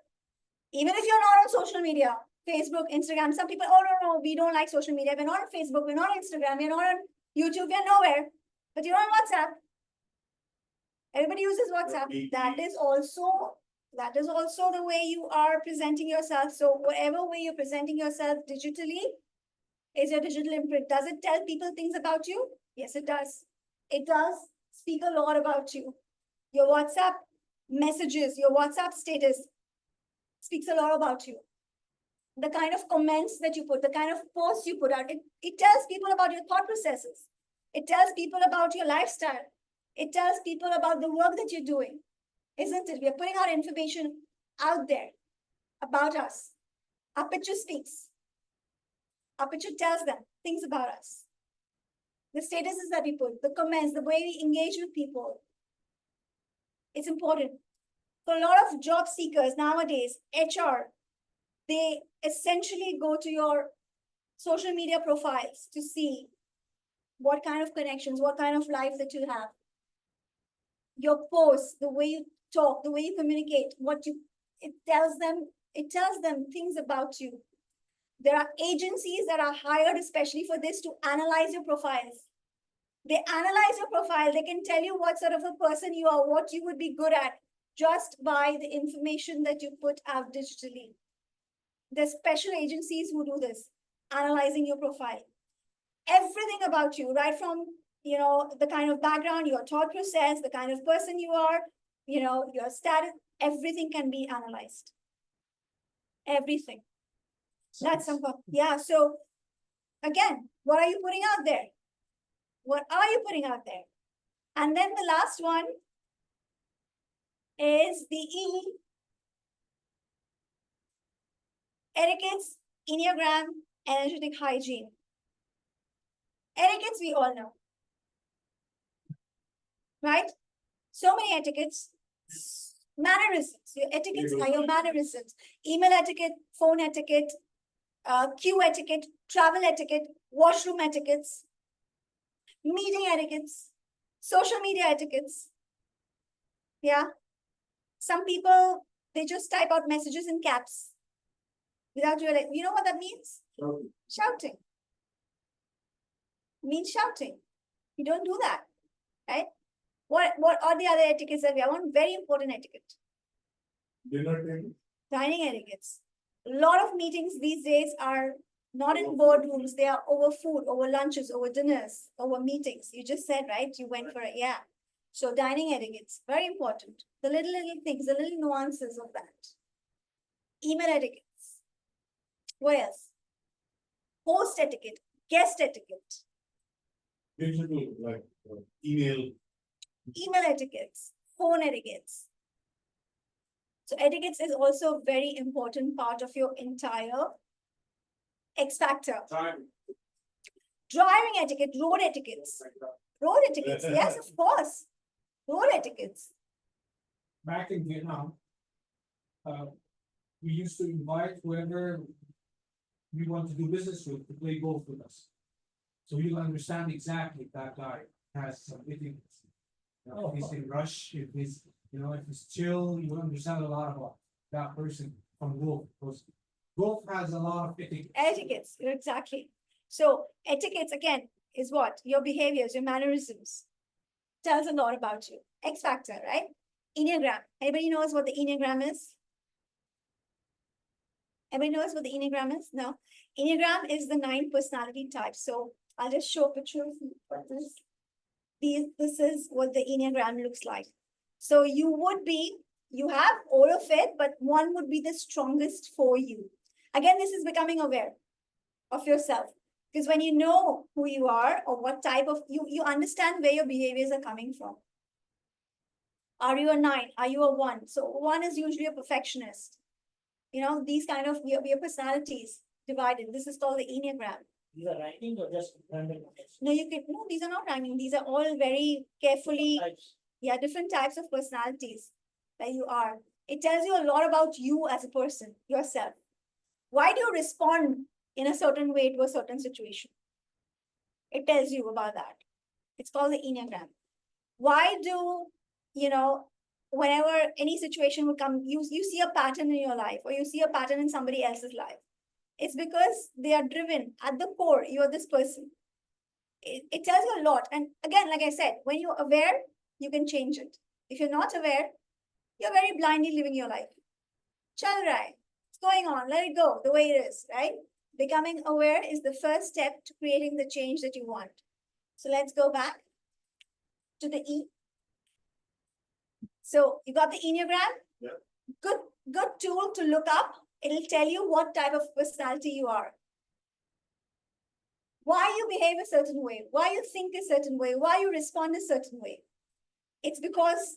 even if you're not on social media, Facebook, Instagram, some people, oh, no, we don't like social media. We're not on Facebook, we're not on Instagram, we're not on YouTube, we're nowhere. But you're on WhatsApp. Everybody uses WhatsApp. That is also the way you are presenting yourself. So whatever way you're presenting yourself digitally is your digital imprint. Does it tell people things about you? Yes, it does. It does speak a lot about you. Your WhatsApp messages, your WhatsApp status speaks a lot about you. The kind of comments that you put, the kind of posts you put out, it tells people about your thought processes. It tells people about your lifestyle. It tells people about the work that you're doing, isn't it? We are putting our information out there about us. Our picture speaks. Our picture tells them things about us. The statuses that we put, the comments, the way we engage with people. It's important. For a lot of job seekers nowadays, HR, they essentially go to your social media profiles to see what kind of connections, what kind of life that you have. Your posts, the way you talk, the way you communicate, it tells them things about you. There are agencies that are hired especially for this to analyze your profiles. They analyze your profile. They can tell you what sort of a person you are, what you would be good at, just by the information that you put out digitally. There's special agencies who do this, analyzing your profile. Everything about you, right from, the kind of background, your thought process, the kind of person you are, your status, everything can be analyzed. Everything. That's simple. Yeah. So again, what are you putting out there? What are you putting out there? And then the last one is the E. Etiquette's Enneagram energetic hygiene. Etiquettes we all know. Right? So many etiquettes. Mannerisms. Your etiquettes are your mannerisms. Email etiquette, phone etiquette, queue etiquette, travel etiquette, washroom etiquettes, meeting etiquettes, social media etiquettes. Yeah. Some people, they just type out messages in caps without realizing. You know what that means? Shouting. It means shouting. You don't do that, right? What are the other etiquettes that we have? One very important etiquette. Dinner table. Dining etiquettes. A lot of meetings these days are not in boardrooms. They are over food, over lunches, over dinners, over meetings. You just said, right? You went for it. Yeah. So dining etiquettes, very important. The little things, the little nuances of that. Email etiquettes. What else? Host etiquette, guest etiquette, Digital, like email. email etiquettes, phone etiquettes. So etiquettes is also a very important part of your entire X factor. Time. Driving etiquette, road etiquettes. Road etiquettes, yes, of course. Road etiquettes. Back in Vietnam, we used to invite whoever we want to do business with to play golf with us. So you'll understand exactly if that guy has some etiquette. If he's in rush, if he's, if he's chill, you'll understand a lot about that person from golf. Because golf has a lot of etiquette. Etiquettes, exactly. So etiquettes again is what? Your behaviors, your mannerisms. Tells a lot about you. X factor, right? Enneagram. Anybody knows what the Enneagram is? Anybody knows what the Enneagram is? No. Enneagram is the 9 personality types. So I'll just show a picture of this. This is what the Enneagram looks like. So you have all of it, but one would be the strongest for you. Again, this is becoming aware of yourself. Because when you know who you are or what type of, you understand where your behaviors are coming from. Are you a 9? Are you a 1? So 1 is usually a perfectionist. These kind of your personalities divided. This is called the Enneagram. These are ranking or just random numbers? No, these are not ranking. These are all very carefully, Types. different types of personalities that you are. It tells you a lot about you as a person, yourself. Why do you respond in a certain way to a certain situation? It tells you about that. It's called the Enneagram. Why do, whenever any situation will come, you see a pattern in your life or you see a pattern in somebody else's life? It's because they are driven at the core. You're this person. It tells you a lot. And again, like I said, when you're aware, you can change it. If you're not aware, you're very blindly living your life. Chal rai. It's going on. Let it go the way it is, right? Becoming aware is the first step to creating the change that you want. So let's go back to the E. So you got the Enneagram? Yeah. Good tool to look up. It'll tell you what type of personality you are. Why you behave a certain way, why you think a certain way, why you respond a certain way. It's because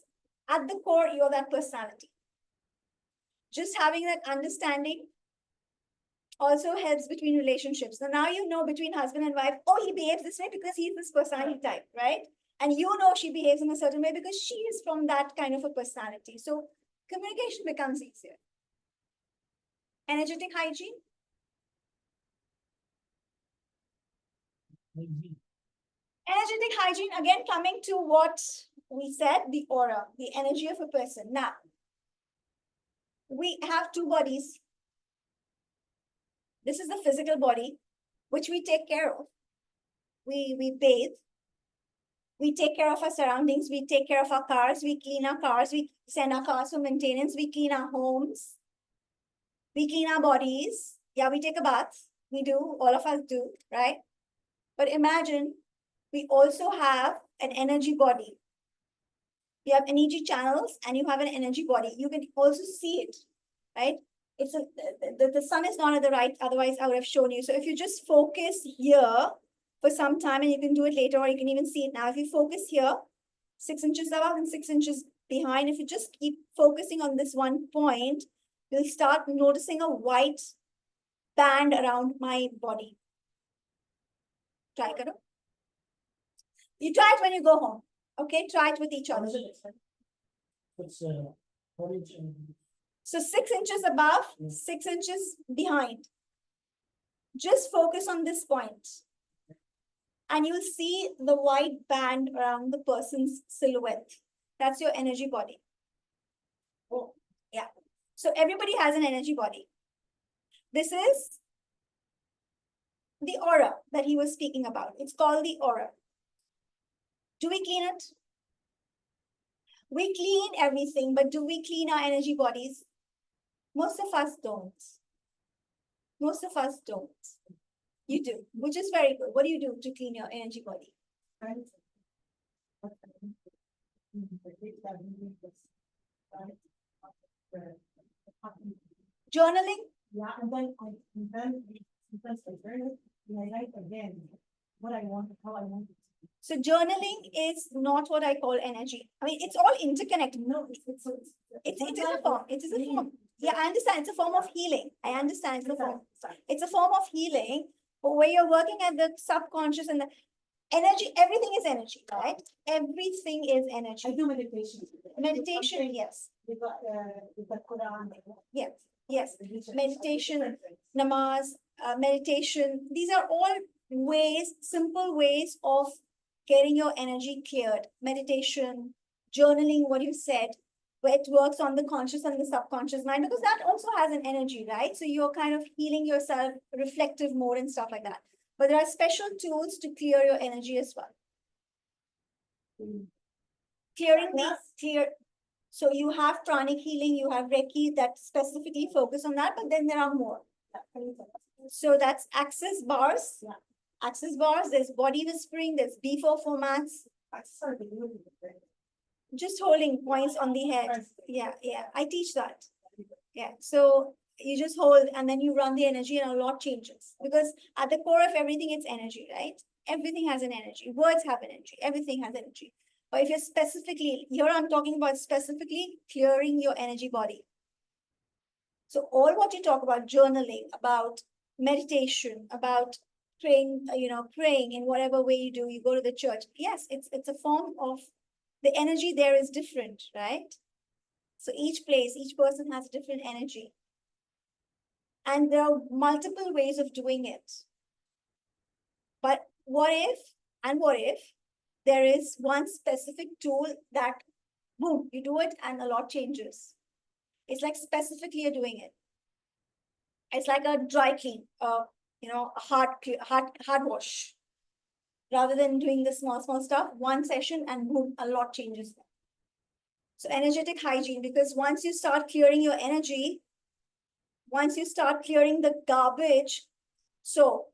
at the core, you're that personality. Just having that understanding also helps between relationships. So now you know between husband and wife, oh, he behaves this way because he's this personality type, right? And you know she behaves in a certain way because she is from that kind of a personality. So communication becomes easier. Energetic hygiene. Energetic hygiene, again, coming to what we said, the aura, the energy of a person. Now, we have 2 bodies. This is the physical body, which we take care of. We bathe. We take care of our surroundings. We take care of our cars. We clean our cars. We send our cars for maintenance. We clean our homes. We clean our bodies. Yeah, we take a bath. We do. All of us do, right? But imagine we also have an energy body. You have energy channels and you have an energy body. You can also see it, right? The sun is not at the right, otherwise I would have shown you. So if you just focus here for some time, and you can do it later, or you can even see it now. If you focus here, 6 inches above and 6 inches behind, if you just keep focusing on this one point, you'll start noticing a white band around my body. Try karo. You try it when you go home. Okay, try it with each What other. is it? It's 4 inch and So 6 inches above, 6 inches behind. Just focus on this point. And you'll see the white band around the person's silhouette. That's your energy body. Oh, yeah. So everybody has an energy body. This is the aura that he was speaking about. It's called the aura. Do we clean it? We clean everything, but do we clean our energy bodies? Most of us don't. Most of us don't. You do, which is very good. What do you do to clean your energy body? Journaling? Yeah, and then sometimes I journal, and I write again what I want, how I want it. So journaling is not what I call energy. I mean, it's all interconnected. No, it is a form. It is a form. Yeah, I understand. It's a form of healing. I understand it's a form. It's a form of healing, but where you're working at the subconscious and the energy, everything is energy, right? Everything is I energy. do meditation. Meditation, yes. With the Quran. Yes, yes. Meditation, namaz, meditation. These are all ways, simple ways of getting your energy cleared. Meditation, journaling, what you said, where it works on the conscious and the subconscious mind, because that also has an energy, right? So you're kind of healing yourself, reflective mode and stuff like that. But there are special tools to clear your energy as well. Clearing the clear. So you have pranic healing, you have Reiki that specifically focus on that, but then there are more. So that's access bars. Yeah. Access bars, there's body whispering, there's B4 formats, just holding points on the head. Yeah, yeah, I teach that. Yeah, so you just hold and then you run the energy and a lot changes. Because at the core of everything, it's energy, right? Everything has an energy. Words have an energy. Everything has energy. But if you're specifically, here I'm talking about specifically clearing your energy body. So all what you talk about, journaling, about meditation, about praying, praying in whatever way you do, you go to the church. Yes, it's a form of, the energy there is different, right? So each place, each person has a different energy. And there are multiple ways of doing it. But what if there is one specific tool that, boom, you do it and a lot changes. It's like specifically you're doing it. It's like a dry clean, a hard wash. Rather than doing the small stuff, one session and boom, a lot changes. So energetic hygiene, because once you start clearing your energy, once you start clearing the garbage, so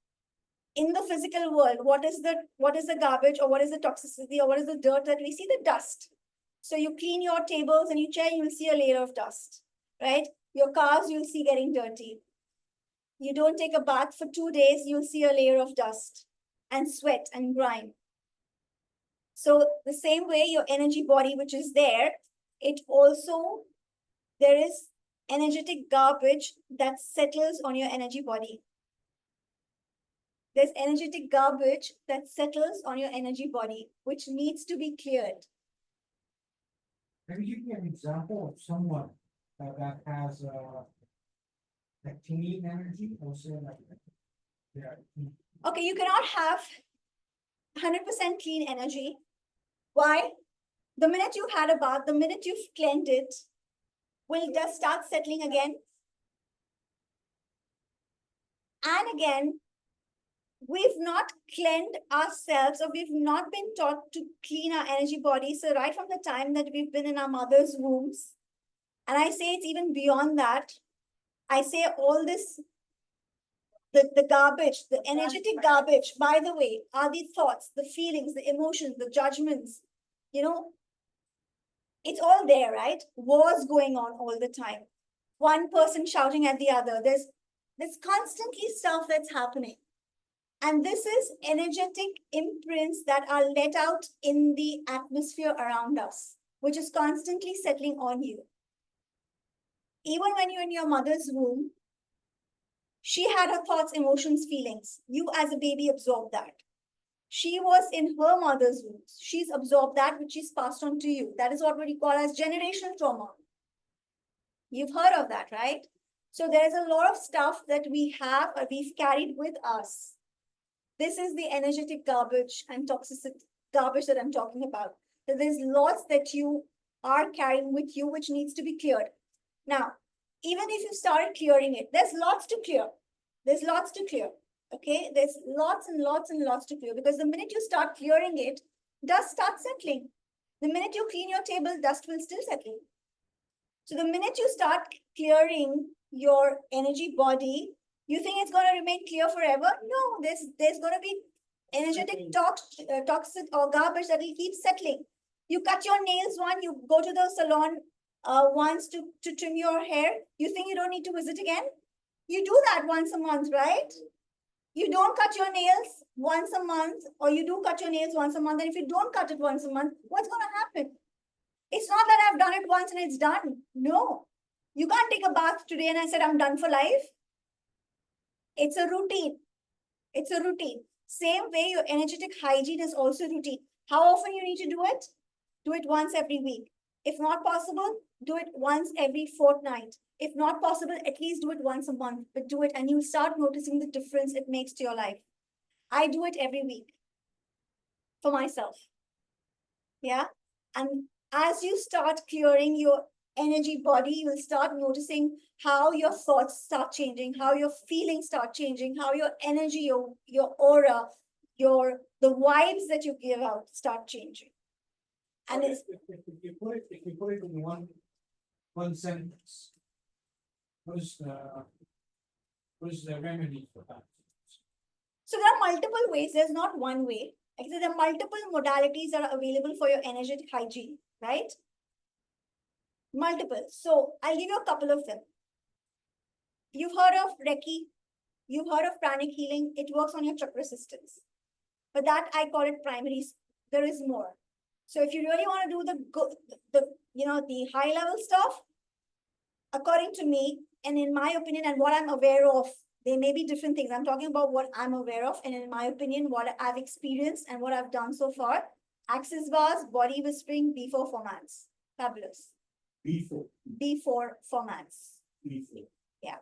in the physical world, what is the garbage, or what is the toxicity, or what is the dirt that we see? The dust. So you clean your tables and your chair, you will see a layer of dust, right? Your cars, you'll see getting dirty. You don't take a bath for 2 days, you'll see a layer of dust and sweat and grime. So the same way your energy body, which is there, there is energetic garbage that settles on your energy body. There's energetic garbage that settles on your energy body, which needs to be cleared. Can you give me an example of someone that has like clean energy, or say like, yeah. Okay, you cannot have 100% clean energy. Why? The minute you've had a bath, the minute you've cleansed it, will dust start settling again. And again, we've not cleansed ourselves, or we've not been taught to clean our energy body. So right from the time that we've been in our mother's wombs, and I say it's even beyond that, I say all this, the garbage, the energetic garbage, by the way, are the thoughts, the feelings, the emotions, the judgments, it's all there, right? Wars going on all the time. One person shouting at the other. There's constantly stuff that's happening. And this is energetic imprints that are let out in the atmosphere around us, which is constantly settling on you. Even when you're in your mother's womb, she had her thoughts, emotions, feelings. You as a baby absorb that. She was in her mother's womb. She's absorbed that which is passed on to you. That is what we call as generational trauma. You've heard of that, right? So there's a lot of stuff that we have or we've carried with us. This is the energetic garbage and toxic garbage that I'm talking about. So there's lots that you are carrying with you which needs to be cleared. Now, even if you started clearing it, there's lots to clear. There's lots to clear. Okay, there's lots and lots and lots to clear, because the minute you start clearing it, dust starts settling. The minute you clean your table, dust will still settle. So the minute you start clearing your energy body, you think it's going to remain clear forever? No, there's going to be energetic toxic or garbage that will keep settling. You cut your nails you go to the salon once to trim your hair. You think you don't need to visit again? You do that once a month, right? You don't cut your nails once a month, or you do cut your nails once a month. And if you don't cut it once a month, what's going to happen? It's not that I've done it once and it's done. No, you can't take a bath today and I said, I'm done for life. It's a routine. It's a routine. Same way your energetic hygiene is also routine. How often you need to do it? Do it once every week. If not possible, do it once every fortnight. If not possible, at least do it once a month, but do it and you'll start noticing the difference it makes to your life. I do it every week for myself. Yeah. And as you start clearing your energy body, you will start noticing how your thoughts start changing, how your feelings start changing, how your energy, your aura, the vibes that you give out start changing. And if you put it in one sentence, what is the remedy for that? So there are multiple ways. There's not one way. Actually, there are multiple modalities that are available for your energetic hygiene, right? Multiple. So I'll give you a couple of them. You've heard of Reiki. You've heard of pranic healing. It works on your chakra systems. But that I call it primary. There is more. So if you really want to do the high level stuff, according to me, and in my opinion, and what I'm aware of, there may be different things. I'm talking about what I'm aware of, and in my opinion, what I've experienced and what I've done so far. Axis bars, body whispering, B4 formats. Fabulous. B4. B4 formats. B4. Yeah.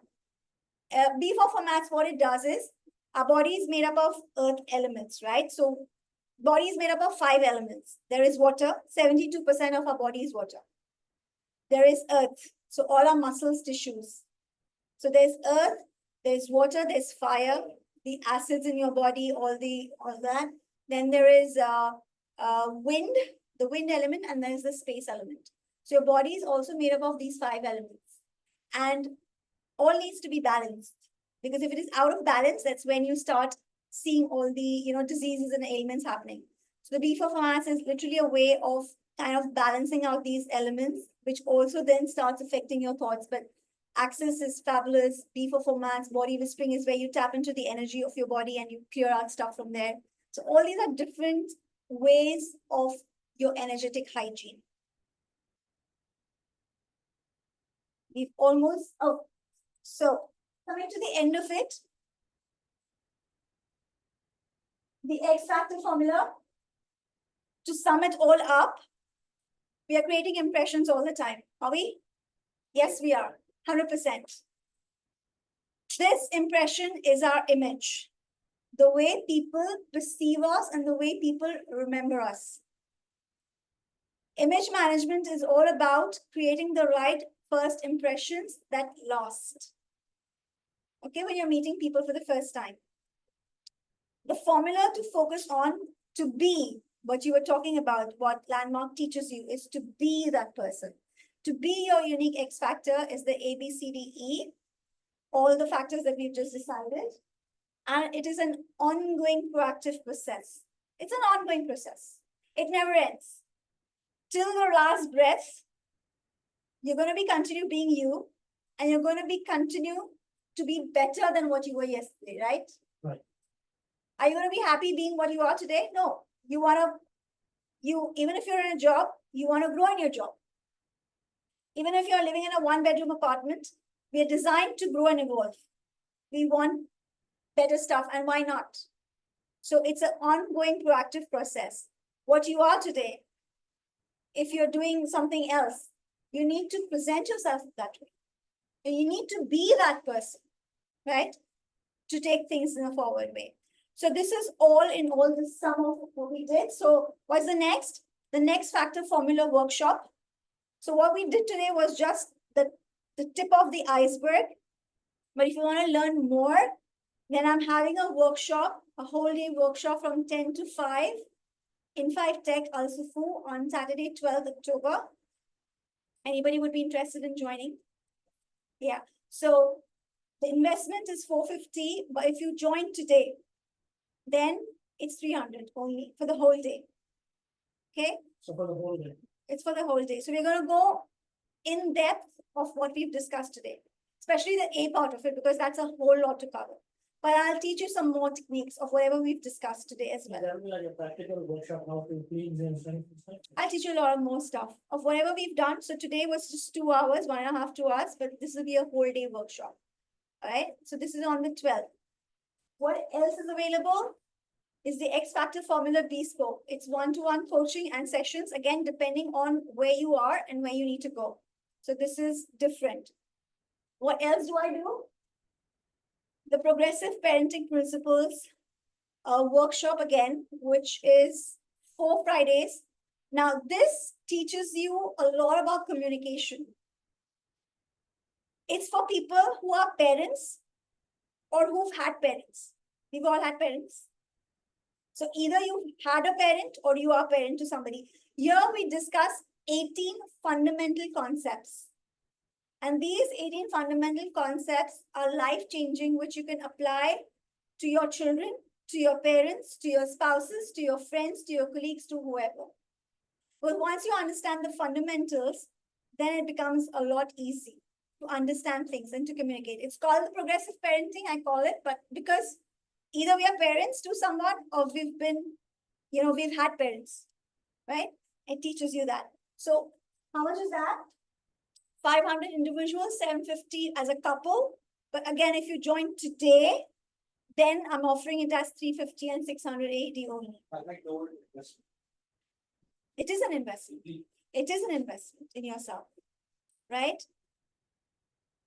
B4 formats, what it does is, our body is made up of earth elements, right? So body is made up of 5 elements. There is water. 72% of our body is water. There is earth. So all our muscles, tissues. So there's earth, there's water, there's fire, the acids in your body, all that. Then there is wind, the wind element, and there's the space element. So your body is also made up of these 5 elements. And all needs to be balanced. Because if it is out of balance, that's when you start seeing all the diseases and ailments happening. So the B4 formats is literally a way of kind of balancing out these elements, which also then starts affecting your thoughts. But Axis is fabulous. B4 formats, body whispering is where you tap into the energy of your body and you clear out stuff from there. So all these are different ways of your energetic hygiene. We've almost, so coming to the end of it, the X factor formula, to sum it all up, we are creating impressions all the time. Are we? Yes, we are. 100%. This impression is our image. The way people perceive us and the way people remember us. Image management is all about creating the right first impressions that last. Okay, when you're meeting people for the first time. The formula to focus on, to be what you were talking about, what Landmark teaches you, is to be that person. To be your unique X factor is the ABCDE, all the factors that we've just decided. And it is an ongoing proactive process. It's an ongoing process. It never ends. Till your last breath, you're going to continue being you, and you're going to continue to be better than what you were yesterday, right? Right. Are you going to be happy being what you are today? No. You want to, even if you're in a job, you want to grow in your job. Even if you're living in a 1-bedroom apartment, we are designed to grow and evolve. We want better stuff, and why not? So it's an ongoing proactive process. What you are today, if you're doing something else, you need to present yourself that way. And you need to be that person, right? To take things in a forward way. So this is all in all the sum of what we did. So what's the next? The next factor formula workshop. So what we did today was just the tip of the iceberg. But if you want to learn more, then I'm having a workshop, a whole day workshop from 10 to 5 in 5 Tech Al-Sufu on Saturday, 12th October. Anybody would be interested in joining? Yeah. So the investment is 450, but if you join today, then it's 300 only for the whole day. Okay? So for the whole day. It's for the whole day. So we're going to go in depth of what we've discussed today, especially the A part of it, because that's a whole lot to cover. But I'll teach you some more techniques of whatever we've discussed today as well. That'll be like a practical workshop, how to clean and stuff. I'll teach you a lot of more stuff of whatever we've done. So today was just 2 hours, 1.5 2 hours, but this will be a whole day workshop. All right. So this is on the 12th. What else is available? Is the X Factor Formula Bespoke. It's one-to-one coaching and sessions, again, depending on where you are and where you need to go. So this is different. What else do I do? The Progressive Parenting Principles workshop again, which is 4 Fridays. Now, this teaches you a lot about communication. It's for people who are parents or who've had parents. We've all had parents. So either you had a parent or you are a parent to somebody. Here we discuss 18 fundamental concepts. And these 18 fundamental concepts are life-changing, which you can apply to your children, to your parents, to your spouses, to your friends, to your colleagues, to whoever. But once you understand the fundamentals, then it becomes a lot easy to understand things and to communicate. It's called the progressive parenting, I call it, but because either we are parents to someone or we've been, we've had parents, right? It teaches you that. So how much is that? 500 individuals, 750 as a couple. But again, if you join today, then I'm offering it as 350 and 680 only. I like the word investment. It is an investment. It is an investment in yourself, right?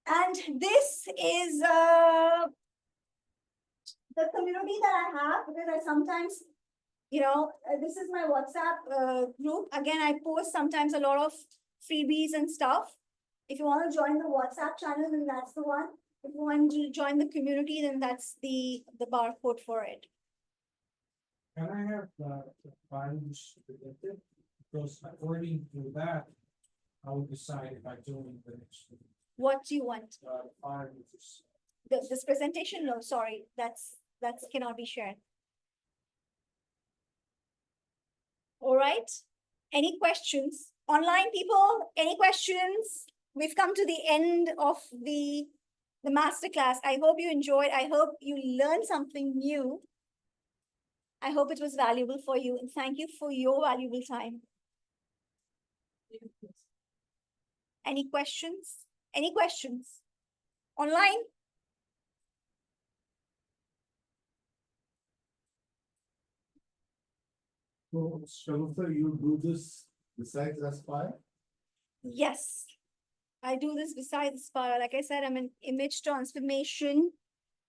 And this is the community that I have, because I sometimes, this is my WhatsApp group. Again, I post sometimes a lot of freebies and stuff. If you want to join the WhatsApp channel, then that's the one. If you want to join the community, then that's the barcode for it. Can I have the funds predicted? Because according to that, I will decide if I join the next one. What do you want? Funds. This presentation? No, sorry, that's cannot be shared. All right. Any questions? Online people, any questions? We've come to the end of the masterclass. I hope you enjoyed. I hope you learned something new. I hope it was valuable for you, and thank you for your valuable time. Any questions? Any questions? Online? So, Shagufta, you do this besides Aspire? Yes. I do this besides Aspire. Like I said, I'm an image transformation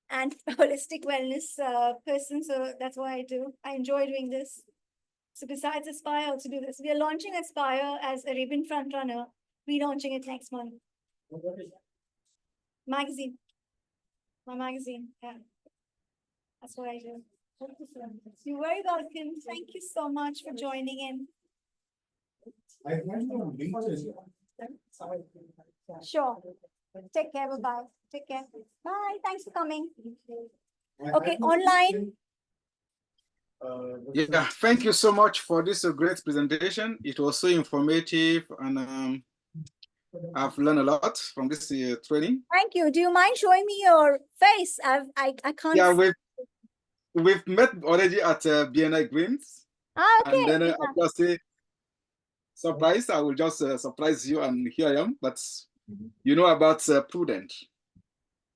and holistic wellness person. So that's what I do. I enjoy doing this. So besides Aspire, I also do this. We are launching Aspire as Arabian Frontrunner, relaunching it next month. What is that? Magazine. My magazine. Yeah. That's what I do. You're very welcome. Thank you so much for joining in. I find you on LinkedIn. Sure. Take care. Bye-bye. Take care. Bye. Thanks for coming. I Okay, find you online. Yeah, thank you so much for this great presentation. It was so informative, and I've learned a lot from this training. Thank you. Do you mind showing me your face? I can't. Yeah, we've met already at BNI Greens. Ah, okay. And then Yeah. I'll just say, surprise, I will just surprise you, and here I am. But you know about Prudent.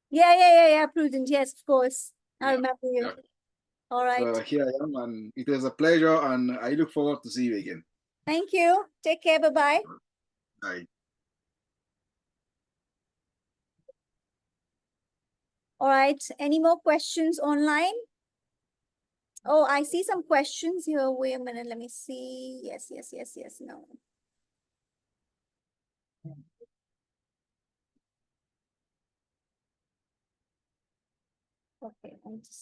Yeah. Prudent. Yes, of course. I Yeah, remember you. yeah. All right. Here I am, and it was a pleasure, and I look forward to see you again. Thank you. Take care. Bye-bye. Bye. All right. Any more questions online? Oh, I see some questions here. Wait a minute. Let me see. Yes, yes, yes, yes. No. Okay. I'm just